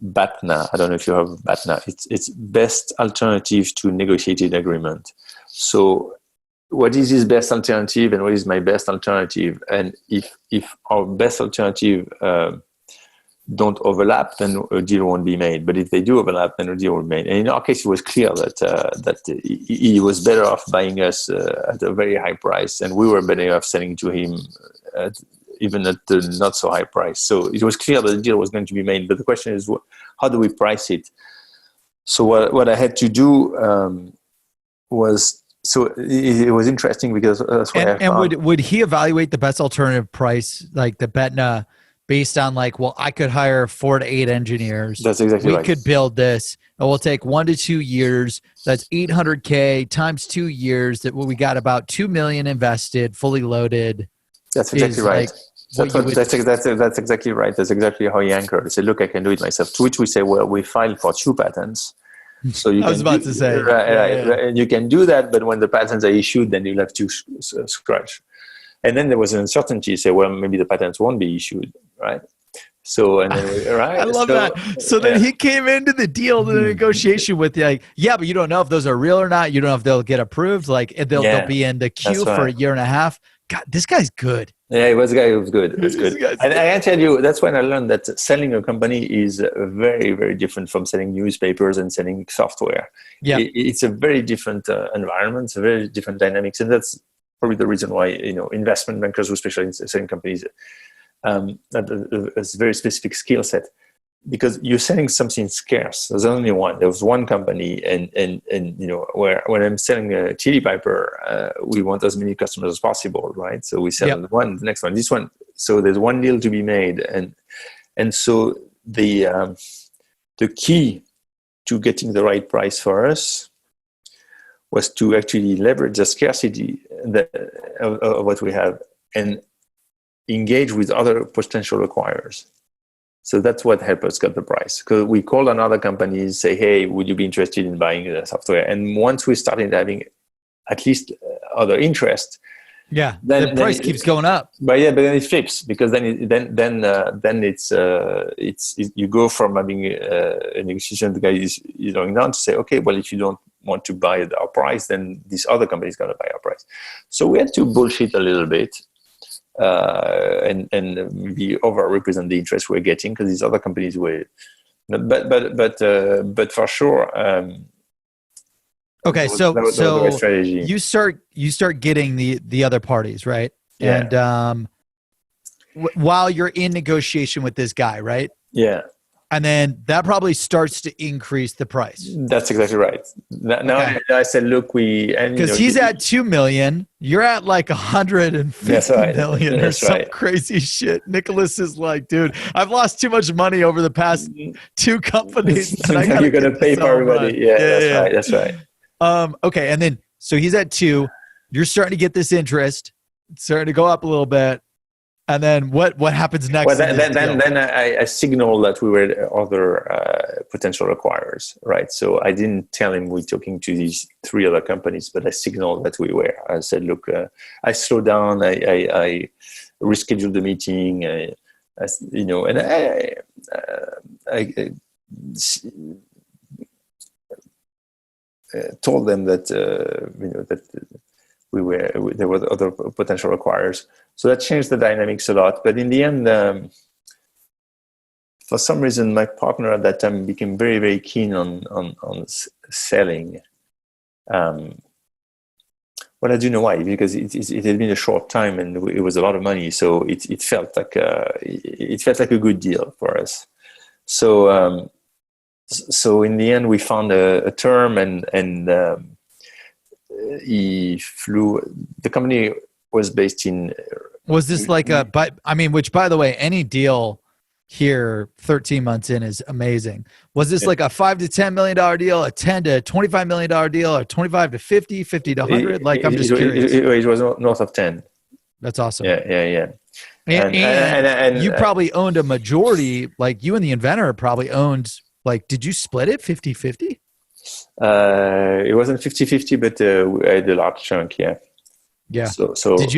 BATNA. I don't know if you have BATNA. It's best alternative to negotiated agreement. So what is his best alternative and what is my best alternative? And if our best alternative don't overlap, then a deal won't be made. But if they do overlap, then a deal will be made. And in our case, it was clear that he was better off buying us at a very high price, and we were better off selling to him even at the not so high price. So it was clear that the deal was going to be made. But the question is, how do we price it? So what I had to do was, so it was interesting because that's what I found. And would he evaluate the best alternative price, like the BETNA, based on like, well, I could hire 4 to 8 engineers. That's exactly right. We could build this. It will take 1 to 2 years. That's $800K times 2 years. That we got about $2 million invested, fully loaded. That's exactly right. Like that's exactly right. That's exactly how he anchored. He said, look, I can do it myself. To which we say, well, we filed for 2 patents. So you and you can do that, but when the patents are issued, then you'll have to scratch. And then there was an uncertainty. Say, well, maybe the patents won't be issued, right? So, and then, right? I love that. So then he came into the deal, the negotiation with like, but you don't know if those are real or not. You don't know if they'll get approved. Like they'll be in the queue for a year and a half. God, this guy's good. Yeah, he was a guy who was good. That's good. And I can tell you, that's when I learned that selling a company is very, very different from selling newspapers and selling software. Yeah, it's a very different environment. It's a very different dynamics, and that's probably the reason why investment bankers who specialize in selling companies have a very specific skill set, because you're selling something scarce. There's only one. There was one company, and where when I'm selling a chili piper, we want as many customers as possible, right? So we sell one, the next one, this one. So there's one deal to be made, and so the key to getting the right price for us was to actually leverage the scarcity of what we have and engage with other potential acquirers. So that's what helped us get the price. Because we called on other companies, say, hey, would you be interested in buying the software? And once we started having at least other interest, Yeah. then The price keeps going up. but then it flips, because then it's you go from having a negotiation, the guy is going down, to say, okay, well, if you don't want to buy at our price, then this other company is going to buy our price. So we had to bullshit a little bit, and maybe overrepresent the interest we're getting, because these other companies were, but for sure. Okay, that was the strategy. you start getting the other parties, right? Yeah. And while you're in negotiation with this guy, right? Yeah. And then that probably starts to increase the price. That's exactly right. Now Okay. I said, look, Because he's at 2 million, you're at like 150 million or some crazy shit. Nicholas is like, dude, I've lost too much money over the past 2 companies. That you're gonna pay for everybody. Yeah, that's right. Okay, and then so he's at 2. You're starting to get this interest. It's starting to go up a little bit. And then what happens next? Well, then I signaled that we were other potential acquirers, right? So I didn't tell him we're talking to these 3 other companies, but I signaled that we were. I said, look, I slowed down. I rescheduled the meeting. And I told them that that there were other potential acquirers. So that changed the dynamics a lot. But in the end, for some reason, my partner at that time became very, very keen on selling. Well, I do know why, because it had been a short time and it was a lot of money. So it felt like a good deal for us. So in the end, we found a term, and he flew. The company was based in. Was this like which, by the way, any deal here 13 months in is amazing. Was this like a $5 to $10 million deal, a $10 to $25 million deal, or 25 to 50, 50 to 100? Like, I'm just curious. It was north of 10. That's awesome. Yeah. And you probably owned a majority, like you and the inventor probably owned, like, did you split it 50-50? It wasn't 50-50, but I had a large chunk, yeah. Yeah. So did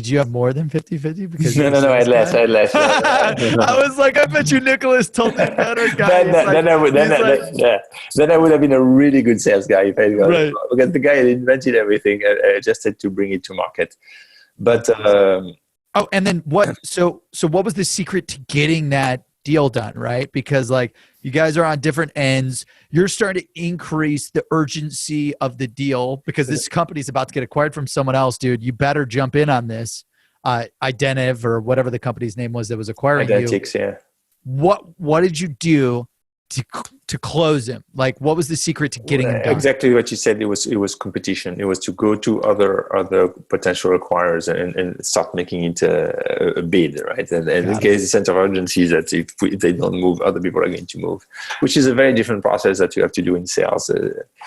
you have more than 50-50? Because no, I had less. I was like, I bet you Nicholas told the better guy. Then I would have been a really good sales guy if I had got it, because the guy had invented everything. I just had to bring it to market. But and then what? So what was the secret to getting that deal done, right? Because like you guys are on different ends. You're starting to increase the urgency of the deal because this company's about to get acquired from someone else, dude. You better jump in on this. Identiv, or whatever the company's name was that was acquiring Identics, you. yeah. What did you do to close him? Like, what was the secret to getting him done? Exactly what you said. It was competition. It was to go to other potential acquirers and start making it a bid, right? And in case the sense of urgency is that if they don't move, other people are going to move, which is a very different process that you have to do in sales.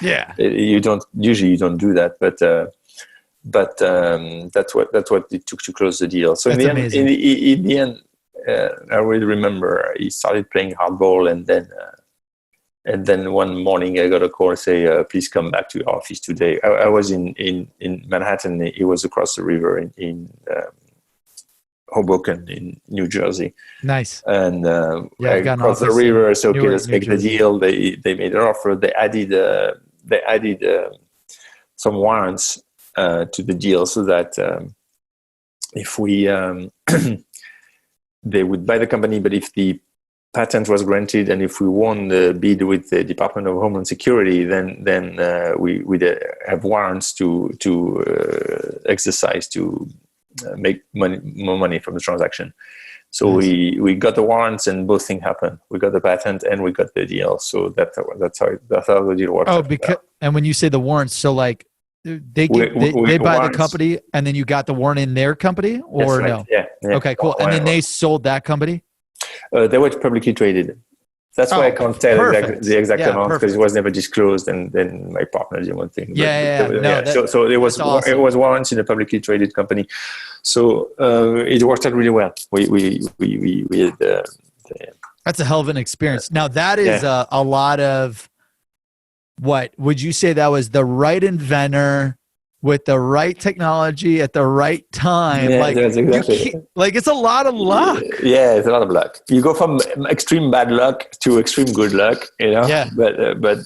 You don't do that, but that's what it took to close the deal. So in the end, I really remember he started playing hardball, and then one morning I got a call say, "Please come back to your office today." I was in Manhattan. He was across the river in Hoboken in New Jersey. Nice. And I crossed the river. So okay, let's make the deal. They made an offer. They added some warrants to the deal so that if we they would buy the company, but if the patent was granted and if we won the bid with the Department of Homeland Security, then we'd have warrants to exercise to make more money from the transaction. So we got the warrants and both things happened. We got the patent and we got the deal. So that's how the deal works. And when you say the warrants, so like they buy the company and then you got the warrant in their company, or no? Yeah. Okay, cool. And then they sold that company? They were publicly traded. That's why I can't tell the exact amount, because it was never disclosed, and then my partner did one thing. So it was awesome. It was warrants in a publicly traded company. So it worked out really well. We had, that's a hell of an experience. Now that is a lot of. What would you say that was the right inventor, with the right technology at the right time. Yeah, Like that's exactly. like it's a lot of luck. Yeah, it's a lot of luck. You go from extreme bad luck to extreme good luck, Yeah. But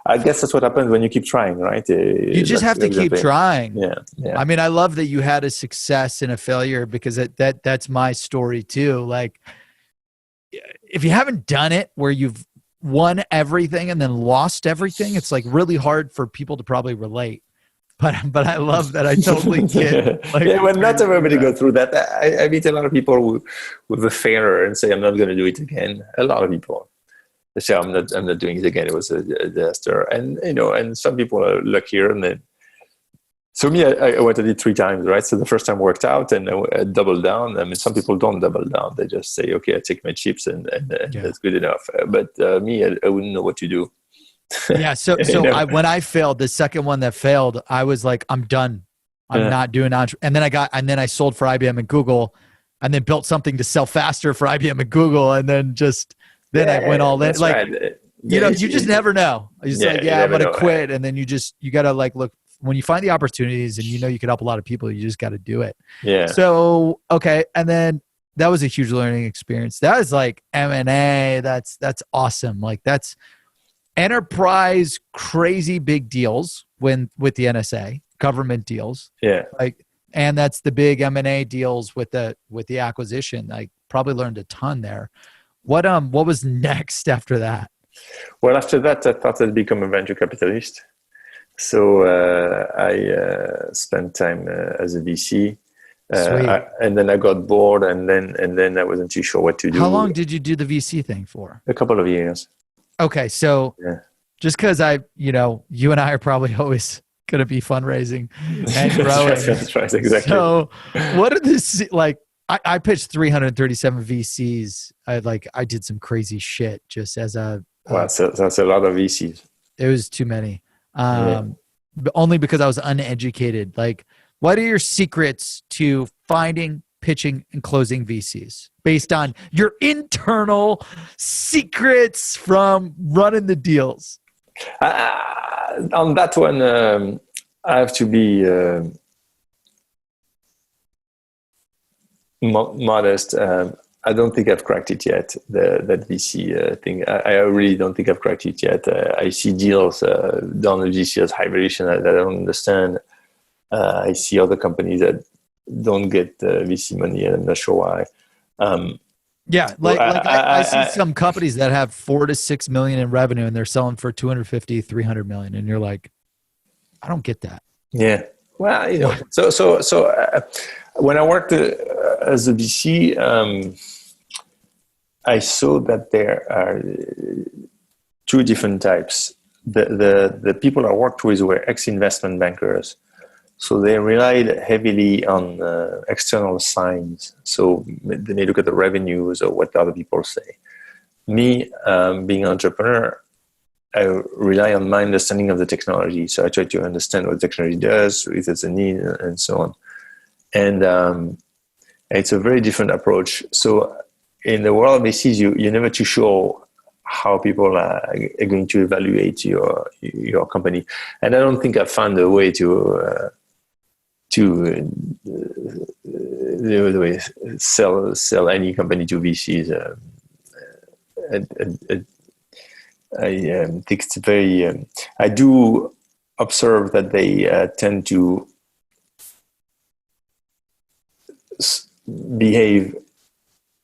I guess that's what happens when you keep trying, right? You just have to keep trying. Yeah, yeah. I mean, I love that you had a success and a failure, because that's my story too. Like, if you haven't done it where you've won everything and then lost everything, it's like really hard for people to probably relate. But I love that. I totally get. Like, yeah, well, not everybody go through that. I meet a lot of people who with a failure and say, "I'm not going to do it again." A lot of people. They say, I'm not doing it again. It was a disaster." And and some people are luckier, and then. So me, I went at it 3 times, right? So the first time worked out, and I doubled down. I mean, some people don't double down; they just say, "Okay, I take my chips, and that's good enough." But me, I wouldn't know what to do. Yeah. So when I failed, the second one that failed, I was like, I'm done. I'm not doing and then I sold for IBM and Google, and then built something to sell faster for IBM and Google, and then I went all in. Like, right. you just never know. I'm going to quit. And then you got to like, look, when you find the opportunities and you can help a lot of people, you just got to do it. Yeah. So, okay. And then that was a huge learning experience. That was like M&A. That's awesome. Like, that's enterprise, crazy big deals with the NSA, government deals. Yeah. Like, and that's the big M&A deals with the acquisition. I probably learned a ton there. What was next after that? Well, after that, I thought I'd become a venture capitalist. So I spent time as a VC, and then I got bored, and then I wasn't too sure what to do. How long did you do the VC thing for? A couple of years. Okay, so just because you and I are probably always going to be fundraising and growing. That's right, exactly. So what are this like? I pitched 337 VCs. I did some crazy shit just as a. Wow, so that's a lot of VCs. It was too many. But only because I was uneducated. Like, what are your secrets to finding, pitching, and closing VCs based on your internal secrets from running the deals? On that one, I have to be modest. I don't think I've cracked it yet, that VC thing. I really don't think I've cracked it yet. I see deals done with VC as high valuation that I don't understand. I see other companies that don't get VC money, and I'm not sure why. I see some companies that have 4 to 6 million in revenue, and they're selling for 250, 300 million. And you're like, I don't get that. Yeah. Well, so when I worked as a VC, I saw that there are 2 different types. The people I worked with were ex-investment bankers. So they relied heavily on external signs. So they may look at the revenues or what other people say. Me, being an entrepreneur, I rely on my understanding of the technology. So I try to understand what the technology does, if there's a need, and so on. And it's a very different approach. So in the world of VCs, you're never too sure how people are going to evaluate your company. And I don't think I found a way to sell any company to VCs. I think it's very. I do observe that they tend to behave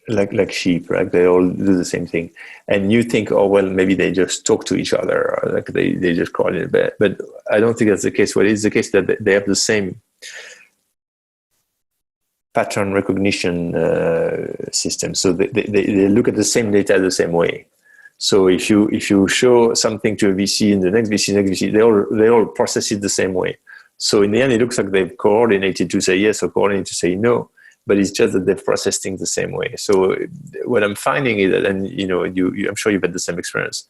like sheep, right? They all do the same thing, and you think, oh well, maybe they just talk to each other, or like they just call it. But I don't think that's the case. What is the case that they have the same pattern recognition system. So they look at the same data the same way. So if you show something to a VC and the next VC, they all process it the same way. So in the end, it looks like they've coordinated to say yes or coordinated to say no, but it's just that they've processed things the same way. So what I'm finding is that, and I'm sure you've had the same experience.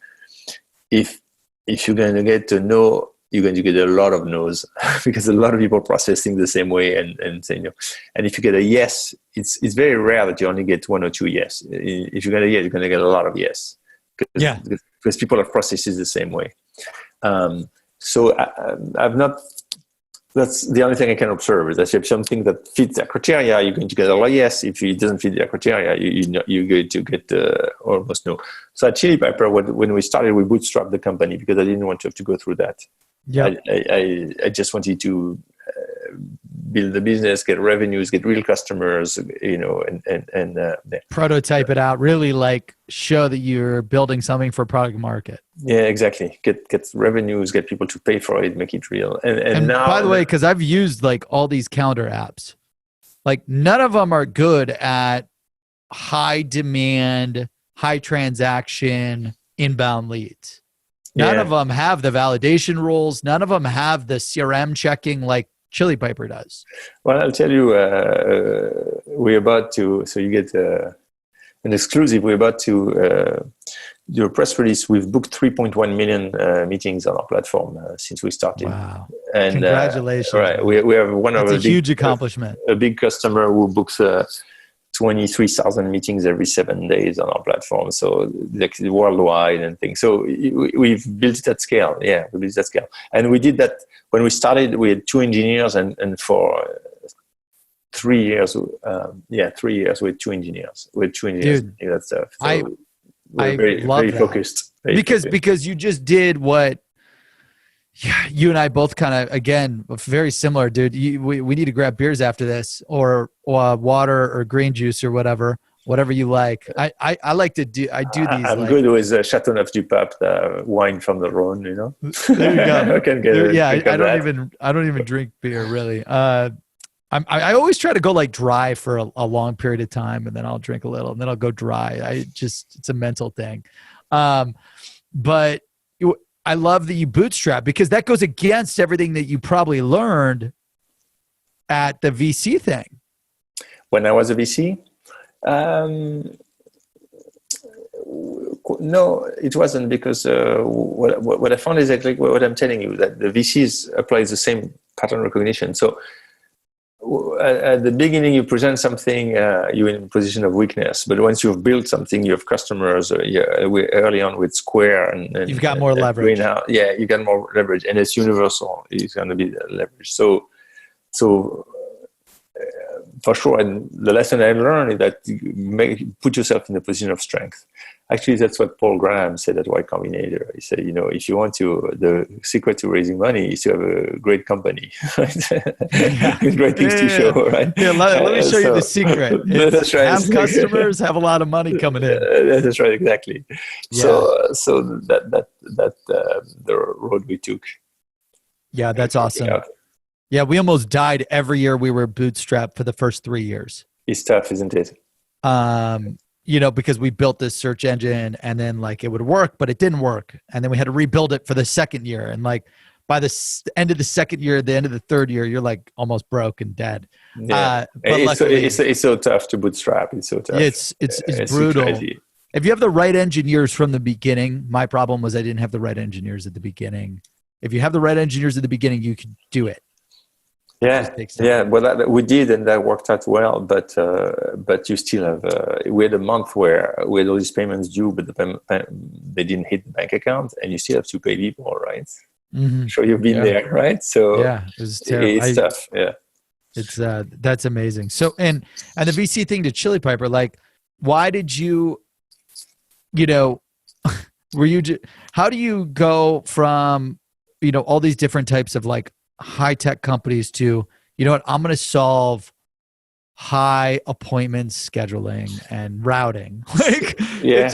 If you're going to get a no, you're going to get a lot of no's because a lot of people process things the same way and say no. And if you get a yes, it's very rare that you only get 1 or 2 yes. If you get a yes, you're going to get a lot of yes. Because people have processes the same way. So I've not That's the only thing I can observe is that if something that fits the criteria, you're going to get a yes. If it doesn't fit the criteria, you're going to get almost no. So at Chili Pepper, when we started, we bootstrapped the company because I didn't want to have to go through that. Yeah, I just wanted to build the business, get revenues, get real customers, and prototype it out, really like show that you're building something for product market. Yeah, exactly. Get revenues, get people to pay for it, make it real. And now, by the way, because I've used like all these calendar apps, like none of them are good at high demand, high transaction, inbound leads. None of them have the validation rules. None of them have the CRM checking like Chili Pepper does. Well, I'll tell you, we're about to, so you get an exclusive, we're about to do a press release. We've booked 3.1 million meetings on our platform since we started. Wow. And congratulations. Right, we have one That's of a huge accomplishment. A big customer who books 23,000 meetings every 7 days on our platform. So like worldwide and things. So we've built it at scale. Yeah, we built it at scale. And we did that when we started. We had 2 engineers, and for 3 years, 3 years with 2 engineers. With 2 engineers Dude, doing that stuff. So I we're love very that. focused. Because you just did what you and I both kind of, again, very similar, dude. We need to grab beers after this, or water or green juice or whatever you like. I like to do. I do these. I'm good with Chateauneuf du Pape, the wine from the Rhone. You know. There you go. I can get it. Yeah, I don't even drink beer really. I always try to go like dry for a long period of time, and then I'll drink a little, and then I'll go dry. It's a mental thing. But I love that you bootstrap, because that goes against everything that you probably learned at the VC thing. When I was a VC, no, it wasn't, because what I found is exactly what I'm telling you, that the VCs applies the same pattern recognition. So at the beginning, you present something, you're in a position of weakness. But once you've built something, you have customers. Early on with Square, and you've got more leverage. Yeah, you got more leverage, and it's universal. It's going to be the leverage. So for sure, and the lesson I learned is that put yourself in a position of strength. Actually, that's what Paul Graham said at Y Combinator. He said, if you want the secret to raising money is to have a great company, right? With great things to show, right? Yeah, let me show you the secret. That's right. Have customers, have a lot of money coming in. That's right, exactly. Yeah. So that the road we took. Yeah, that's awesome. Yeah, we almost died every year we were bootstrapped for the first 3 years. It's tough, isn't it? Because we built this search engine, and then like it would work, but it didn't work. And then we had to rebuild it for the second year. And like by the end of the second year, the end of the third year, you're like almost broke and dead. Yeah. It's so tough to bootstrap. It's so tough. It's brutal. Crazy. If you have the right engineers from the beginning, my problem was I didn't have the right engineers at the beginning. If you have the right engineers at the beginning, you can do it. Yeah. Well, we did, and that worked out well. But you still have. We had a month where we had all these payments due, but they didn't hit the bank account, and you still have to pay people, right? Mm-hmm. Sure, you've been there, right? So yeah, it was terrible. It's tough. Yeah, it's that's amazing. So and the VC thing to Chili Pepper, like, why did you? Were you? How do you go from all these different types of like high-tech companies to, I'm going to solve high appointment scheduling and routing. Like, I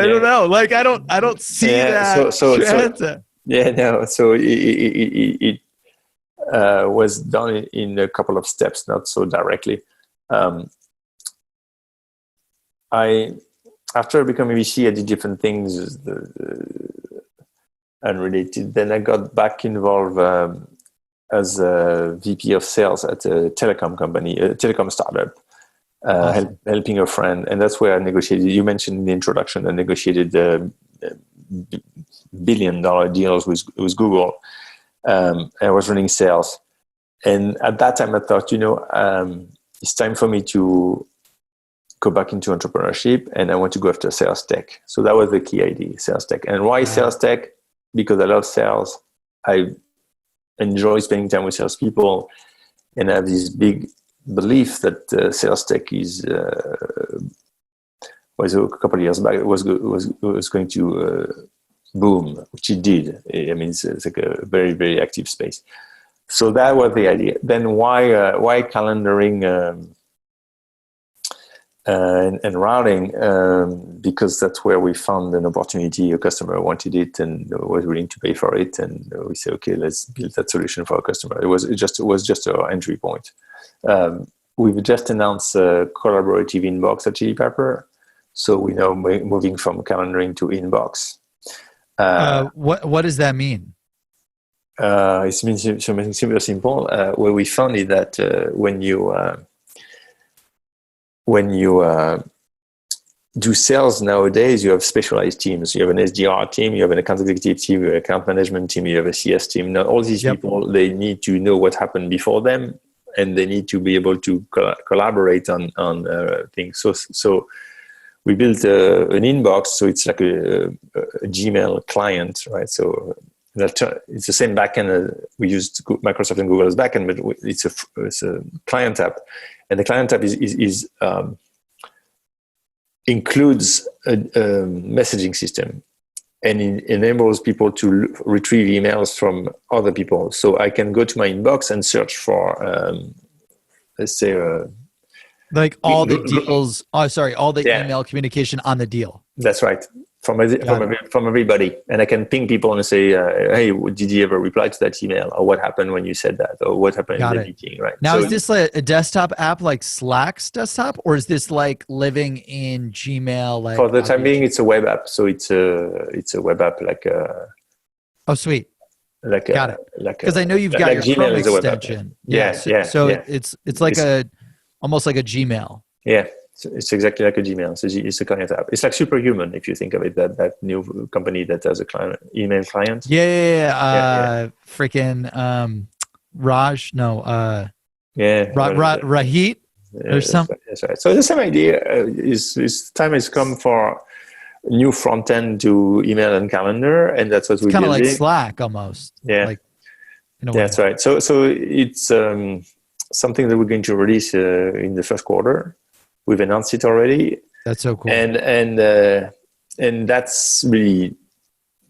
don't know. Like, I don't see that. So it was done in a couple of steps, not so directly. After becoming VC, I did different things unrelated. Then I got back involved as a VP of sales at a telecom company, a telecom startup, awesome. Helping a friend. And that's where I negotiated, you mentioned in the introduction, I negotiated $1 billion deals with Google. I was running sales. And at that time I thought, it's time for me to go back into entrepreneurship, and I want to go after sales tech. So that was the key idea, sales tech. And why sales tech? Because I love sales. enjoy spending time with salespeople and have this big belief that sales tech was a couple of years back was going to boom, which it did. I mean, it's like a very, very active space. So that was the idea. Then why calendaring and routing? Because that's where we found an opportunity. A customer wanted it and was willing to pay for it, and we said, okay, let's build that solution for our customer. It was just our entry point. We've just announced a collaborative inbox at Chili Pepper, so we now moving from calendaring to inbox. What does that mean? It means something super simple. Where we found is that when you do sales nowadays, you have specialized teams. You have an SDR team, you have an account executive team, you have an account management team, you have a CS team. Now, all these people, they need to know what happened before them, and they need to be able to collaborate on things. So we built an inbox, so it's like a Gmail client, right? So it's the same backend. We used Microsoft and Google as backend, but it's a client app, and the client app is includes a messaging system, and it enables people to retrieve emails from other people. So I can go to my inbox and search for, let's say, like all the deals. Oh, sorry, all the email communication on the deal. That's right. From everybody, and I can ping people and say, "Hey, did you ever reply to that email? Or what happened when you said that? Or what happened in the meeting?" Right now, is this like a desktop app like Slack's desktop, or is this like living in Gmail? Like for the time being, it's a web app. So it's a web app like oh, sweet. Got it. Because I know you've got your Chrome extension. So it's like almost like a Gmail. Yeah. It's exactly like a Gmail. So it's a client app. It's like Superhuman, if you think of it. That new company that has a email client. Freaking Raj. No. Rahit or something. That's right. So the same idea is time has come for new front end to email and calendar, and that's what we kind of like Slack almost. Yeah. Like, that's right. So it's something that we're going to release in the first quarter. We've announced it already. That's so cool. And that's really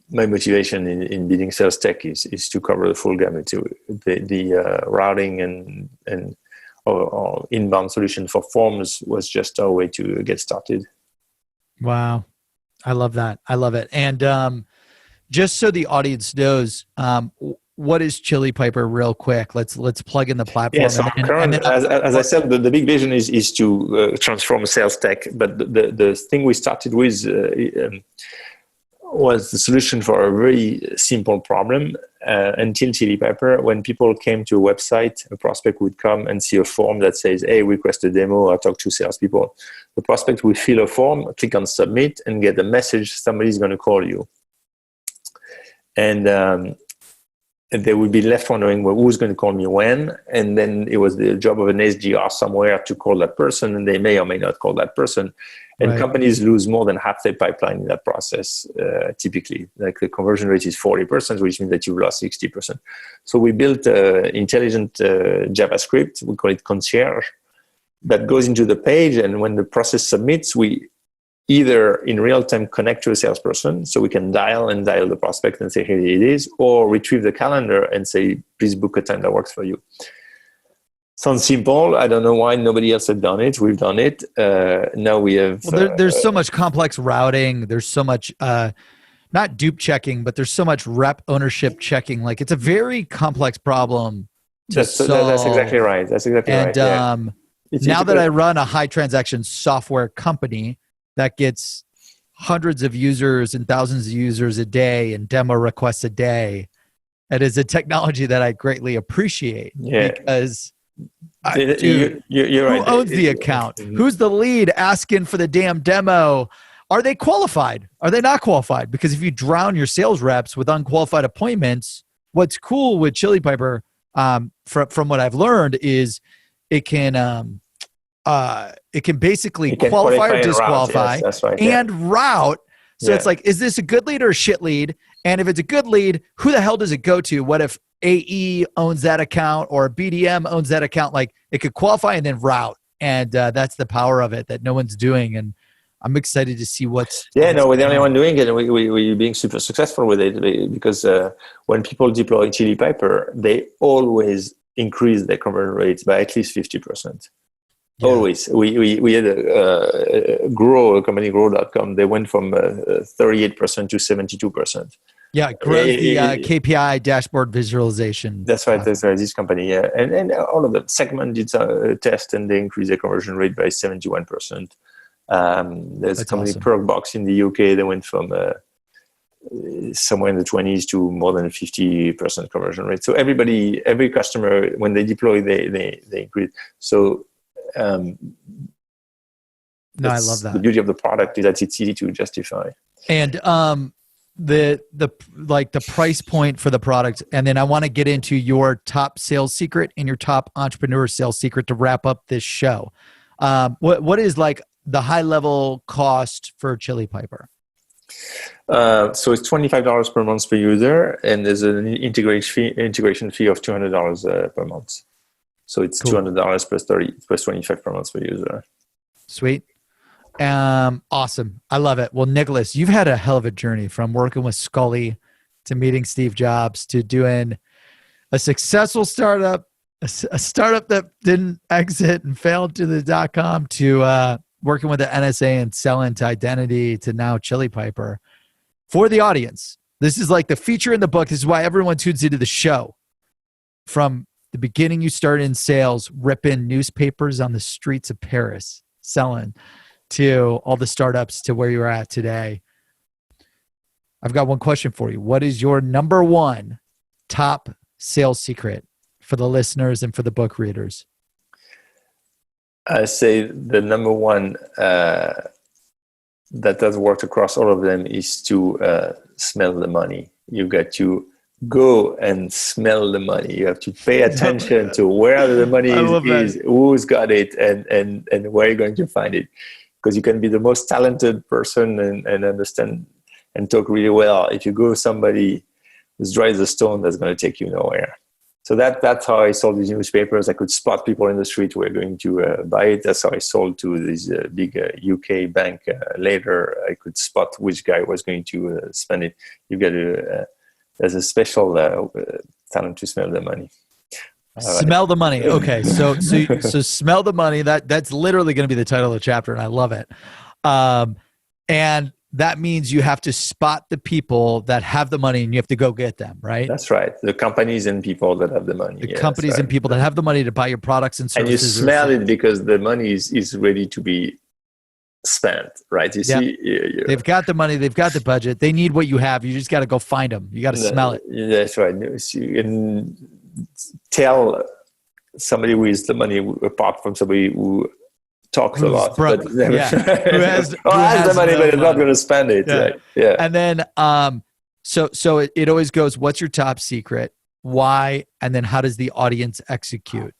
my motivation in building sales tech is to cover the full gamut. The routing and or inbound solution for forms was just our way to get started. Wow. I love that. I love it. And just so the audience knows, what is Chili Piper real quick? Let's plug in the platform. Yes, as I said, the big vision is to transform sales tech. But the thing we started with was the solution for a very simple problem. Until Chili Piper, when people came to a website, a prospect would come and see a form that says, "Hey, request a demo," or "Talk to salespeople." The prospect would fill a form, click on submit, and get a message: somebody's going to call you. And they would be left wondering, well, who's going to call me when? And then it was the job of an SDR somewhere to call that person, and they may or may not call that person. And companies lose more than half their pipeline in that process, typically. Like the conversion rate is 40%, which means that you've lost 60%. So we built intelligent JavaScript, we call it concierge, that goes into the page, and when the process submits, we either in real time connect to a salesperson, so we can dial the prospect and say, "Here it is," or retrieve the calendar and say, "Please book a time that works for you." Sounds simple. I don't know why nobody else had done it. We've done it. Now we have. Well, there's so much complex routing. There's so much, not dupe checking, but there's so much rep ownership checking. Like, it's a very complex problem to solve. That's exactly right. That's exactly right. And now that I run a high transaction software company that gets hundreds of users and thousands of users a day and demo requests a day, it is a technology that I greatly appreciate because you're right. Who owns the account? Who's the lead asking for the damn demo? Are they qualified? Are they not qualified? Because if you drown your sales reps with unqualified appointments, what's cool with Chili Piper, from what I've learned, is it can basically qualify or disqualify and route. So it's like, is this a good lead or a shit lead? And if it's a good lead, who the hell does it go to? What if AE owns that account or a BDM owns that account. Like it could qualify and then route. And that's the power of it that no one's doing. And I'm excited to see what's. Yeah, no, we're the only one doing it. And we're being super successful with it because when people deploy Chili Piper, they always increase their conversion rates by at least 50%. Yeah. Always. We had a company grow.com. They went from 38% to 72%. Yeah, grows the KPI dashboard visualization. That's right. That's right. This company, yeah, and all of them. Segment did a test, and they increased their conversion rate by 71%. There's a company, awesome. Perkbox in the UK. They went from somewhere in the 20s to more than 50% conversion rate. So every customer, when they deploy, they increase. So no, I love that. The beauty of the product is that it's easy to justify. And the price point for the product, and then I want to get into your top sales secret and your top entrepreneur sales secret to wrap up this show. What is like the high level cost for Chili Piper? So it's $25 per month per user, and there's an integration fee of $200 per month. So it's cool. $200 plus $25 per month per user. Sweet. Awesome. I love it. Well, Nicolas, you've had a hell of a journey from working with Scully to meeting Steve Jobs to doing a successful startup, a startup that didn't exit and failed to the .com, to working with the NSA and selling to Identity, to now Chili Piper. For the audience, this is like the feature in the book. This is why everyone tunes into the show. From the beginning, you started in sales, ripping newspapers on the streets of Paris, selling, to all the startups, to where you're at today. I've got one question for you. What is your number one top sales secret for the listeners and for the book readers? I say the number one that does work across all of them is to smell the money. You got to go and smell the money. You have to pay attention to where the money is, who's got it, and where you're going to find it. Because you can be the most talented person and understand and talk really well. If you go with somebody who's dry as a stone, that's going to take you nowhere. So that's how I sold these newspapers. I could spot people in the street who were going to buy it. That's how I sold to this big UK bank later. I could spot which guy was going to spend it. You got to, there's a special talent to smell the money. Smell the money. Okay, so smell the money. That's literally going to be the title of the chapter, and I love it. And that means you have to spot the people that have the money, and you have to go get them, right? That's right. The companies and people that have the money. The companies and people that have the money to buy your products and services. And you smell it because the money is ready to be spent, right? You see, they've got the money, they've got the budget, they need what you have. You just got to go find them. You got to smell it. That's right. And tell somebody who is the money apart from somebody who talks a lot, broke. But never, who has the money, but is not going to spend it. Yeah. Right? Yeah. And then, so it always goes, what's your top secret? Why? And then how does the audience execute?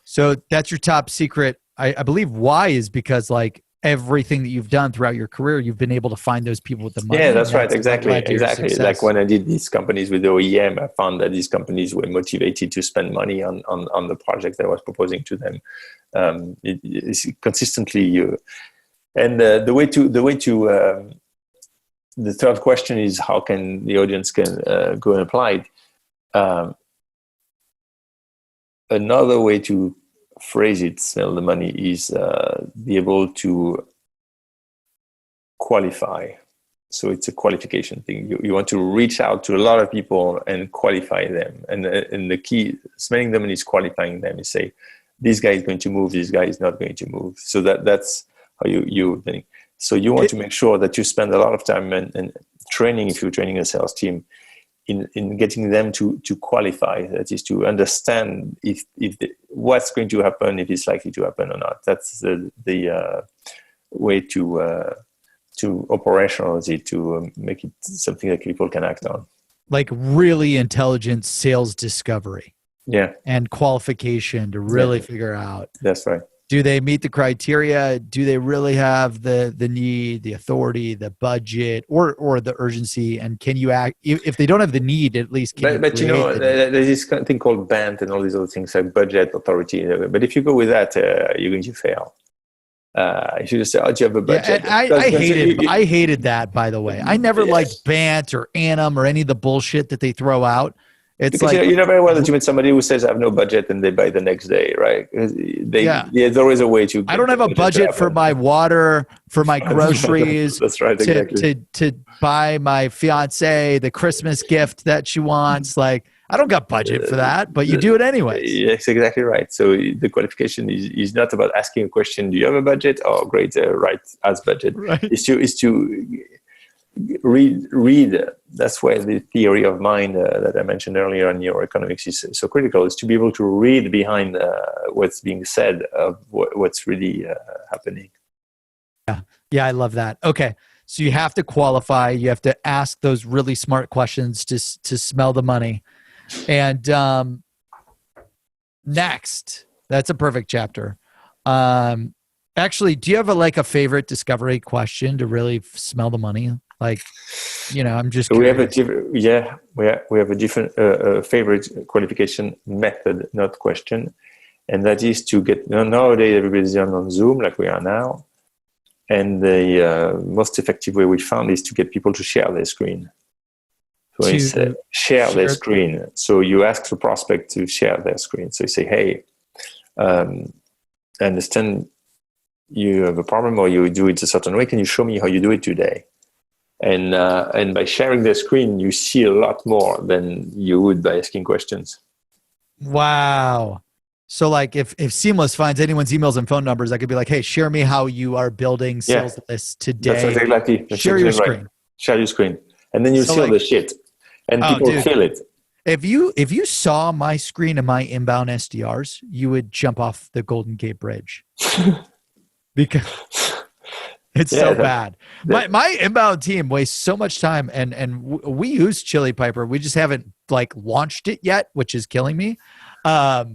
So that's your top secret. I believe why is because like everything that you've done throughout your career, you've been able to find those people with the money. Yeah, that's right. Exactly. Like when I did these companies with the OEM, I found that these companies were motivated to spend money on the project that I was proposing to them. It's consistently and the way to the third question is how can the audience go and apply it. Another way to phrase it, smell the money, is be able to qualify. So it's a qualification thing. You want to reach out to a lot of people and qualify them. And the key, smelling the money, is qualifying them. You say, this guy is going to move, this guy is not going to move. So that's how you think. So you want to make sure that you spend a lot of time and training, if you're training a sales team, in getting them to qualify, that is to understand if what's going to happen, if it's likely to happen or not. That's the way to operationalize it, to make it something that people can act on. Like really intelligent sales discovery. Yeah. And qualification to really figure out. That's right. Do they meet the criteria? Do they really have the need, the authority, the budget, or the urgency? And can you act if they don't have the need? At least can you But you know, create the need? there's this kind of thing called BANT and all these other things like budget, authority. But if you go with that, you're going to fail. You should just say, "Oh, do you have a budget?" Yeah, I hated that. By the way, I never liked BANT or ANUM or any of the bullshit that they throw out. It's because like you know very well that you meet somebody who says, "I have no budget," and they buy the next day, right? There's always a way to. I don't have a budget for my water, for my groceries. That's right, exactly. To buy my fiance the Christmas gift that she wants. Like, I don't got budget for that, but you do it anyway. Yes, exactly right. So the qualification is not about asking a question, do you have a budget? Oh, great, right, as budget. Right. Is to read. That's why the theory of mind that I mentioned earlier in neuroeconomics is so critical, is to be able to read behind what's being said of what's really happening. Yeah, I love that. Okay. So you have to qualify. You have to ask those really smart questions to smell the money. And next, that's a perfect chapter. Actually, do you have a favorite discovery question to really smell the money? Like, I'm just curious. We have a different favorite qualification method, not question, and that is to get. Nowadays, everybody's on Zoom like we are now, and the most effective way we found is to get people to share their screen. So you say, share their screen. So you ask the prospect to share their screen. So you say, "Hey, I understand you have a problem, or you do it a certain way. Can you show me how you do it today?" And by sharing their screen, you see a lot more than you would by asking questions. Wow. So like if Seamless finds anyone's emails and phone numbers, I could be like, "Hey, share me how you are building sales lists today." That's exactly. Share your screen. Right. Share your screen. And then you seal the shit. And people feel it. If you saw my screen and my inbound SDRs, you would jump off the Golden Gate Bridge. Because it's so bad. My inbound team wastes so much time, and we use Chili Piper. We just haven't launched it yet, which is killing me. They're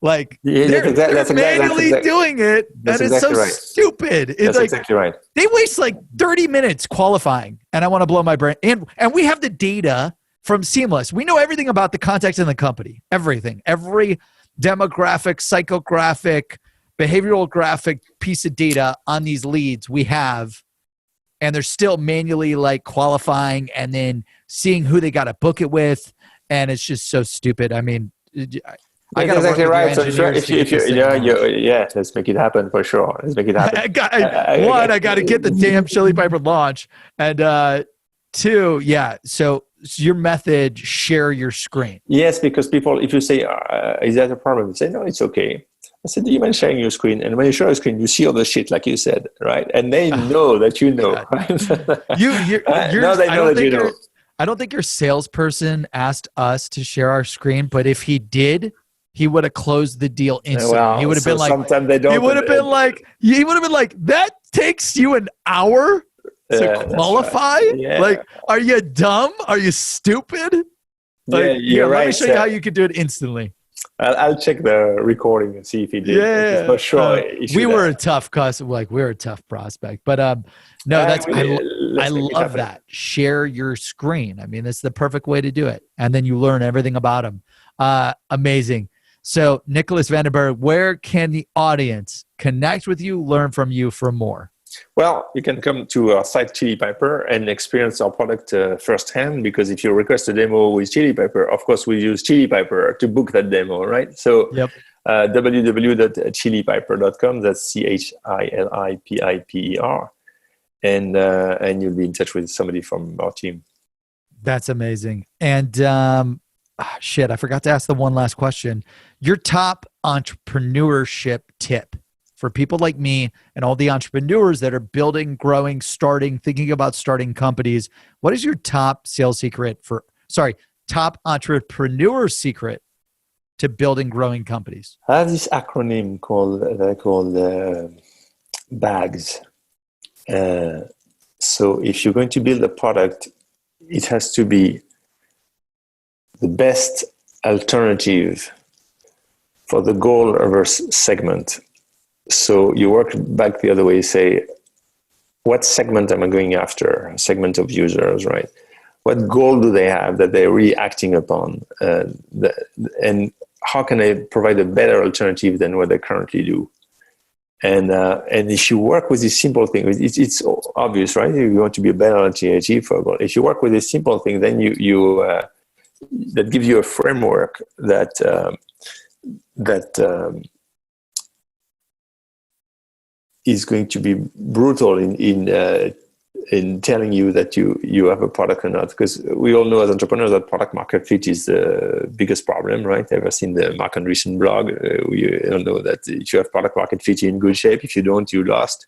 manually doing it, and it's so stupid. It's exactly right. They waste 30 minutes qualifying, and I want to blow my brain. And we have the data from Seamless. We know everything about the context in the company, everything, every demographic, psychographic, behavioral graphic piece of data on these leads we have, and they're still manually qualifying and then seeing who they got to book it with, and it's just so stupid. I mean, I got exactly right. So if let's make it happen for sure. Let's make it happen. I got to get the damn Chili Piper launch, and two, so your method, share your screen. Yes, because people, if you say, "Is that a problem?" They say, "No, it's okay." I said, "Do you mind sharing your screen?" And when you share your screen, you see all the shit, like you said, right? And they know that you know. I don't think your salesperson asked us to share our screen, but if he did, he would have closed the deal instantly. Well, he would have been like, sometimes they don't. He would have been like, "That takes you an hour to qualify? Right. Yeah. Are you dumb? Are you stupid?" You're right. Let me show you how you could do it instantly. I'll check the recording and see if he did. Yeah, for sure. We were a tough we're a tough prospect, but no, I love that. Share your screen. I mean, that's the perfect way to do it, and then you learn everything about them. Amazing. So, Nicolas Vandenburghe, where can the audience connect with you, learn from you for more? Well, you can come to our site Chili Piper and experience our product firsthand, because if you request a demo with Chili Piper, of course, we use Chili Piper to book that demo, right? So www.chilipiper.com, that's CHILIPIPER, and you'll be in touch with somebody from our team. That's amazing. And I forgot to ask the one last question. Your top entrepreneurship tip for people like me and all the entrepreneurs that are building, growing, thinking about starting companies. What is your top top entrepreneur secret to building, growing companies? I have this acronym called BAGS. So if you're going to build a product, it has to be the best alternative for the goal of a segment. So you work back the other way, say, what segment am I going after? Segment of users, right? What goal do they have that they're really acting upon? And how can I provide a better alternative than what they currently do? And if you work with this simple thing, it's obvious, right? You want to be a better alternative for goal. If you work with this simple thing, then that gives you a framework that is going to be brutal in telling you that you have a product or not, because we all know as entrepreneurs that product market fit is the biggest problem, right? Ever seen the Mark Andreessen blog? We all know that if you have product market fit, you're in good shape. If you don't, you lost.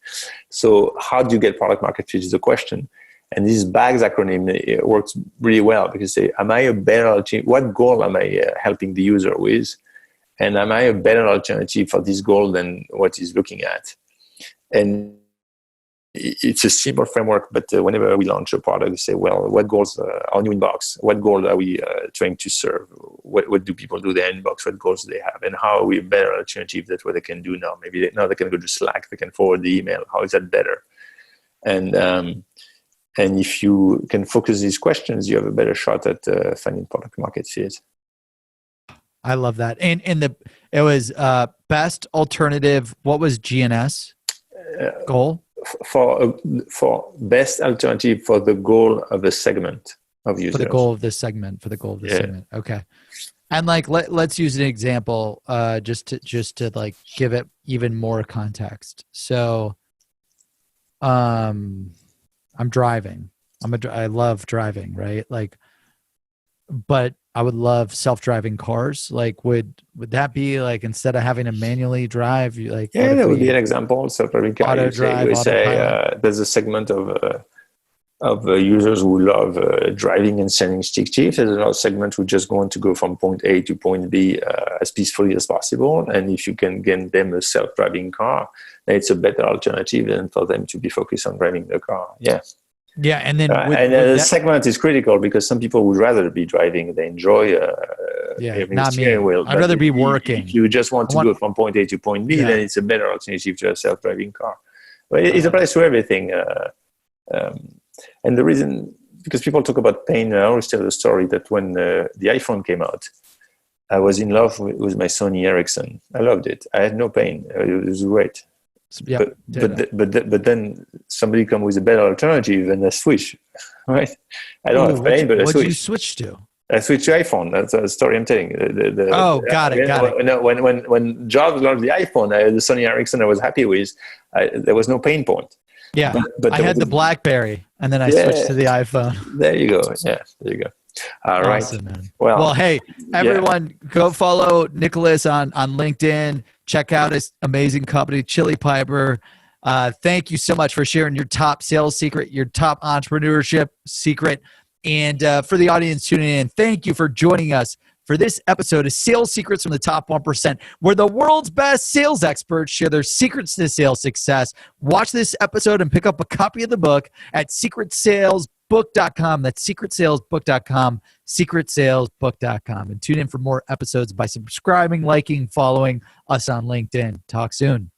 So how do you get product market fit is the question. And this BAGS acronym, it works really well because say, am I a better alternative? What goal am I helping the user with? And am I a better alternative for this goal than what he's looking at? And it's a simple framework, but whenever we launch a product, we say, well, what goals, our new inbox, what goal are we trying to serve? What do people do in their inbox? What goals do they have? And how are we a better alternative than what they can do now? Maybe now they can go to Slack, they can forward the email. How is that better? And if you can focus these questions, you have a better shot at finding product market fit. I love that. And it was best alternative. What was GNS goal? For best alternative for the goal of a segment of users. For the goal of this segment. segment. Okay. And like let's use an example just to like give it even more context. So I'm driving. I love driving, right? Like, but I would love self-driving cars. Like, would that be like, instead of having to manually drive, you like? Yeah, that would be an example. Self-driving car. Auto drive. We say there's a segment of users who love driving and sending stick shifts. There's another segment who just want to go from point A to point B as peacefully as possible. And if you can get them a self-driving car, then it's a better alternative than for them to be focused on driving the car. Yeah. Yeah, and then the segment is critical because some people would rather be driving. They enjoy not steering me. wheel. I'd rather be working. If you just want to go from point A to point B, then it's a better alternative to a self-driving car. But it applies to everything. And the reason, because people talk about pain, I always tell the story that when the iPhone came out, I was in love with my Sony Ericsson. I loved it. I had no pain. It was great. Yep. But then somebody come with a better alternative and I switch, right? I don't have pain, but I switch. What did you switch to? I switched to iPhone. That's the story I'm telling. Got it. When Jobs launched the iPhone, I had the Sony Ericsson I was happy with. There was no pain point. Yeah, but I had the BlackBerry, and then I switched to the iPhone. There you go. Yeah, there you go. All awesome, right. Man. Well, hey, everyone, go follow Nicolas on LinkedIn. Check out his amazing company, Chili Piper. Thank you so much for sharing your top sales secret, your top entrepreneurship secret. And for the audience tuning in, thank you for joining us for this episode of Sales Secrets from the Top 1%, where the world's best sales experts share their secrets to sales success. Watch this episode and pick up a copy of the book at secretsalesbook.com. That's secretsalesbook.com, secretsalesbook.com. And tune in for more episodes by subscribing, liking, following us on LinkedIn. Talk soon.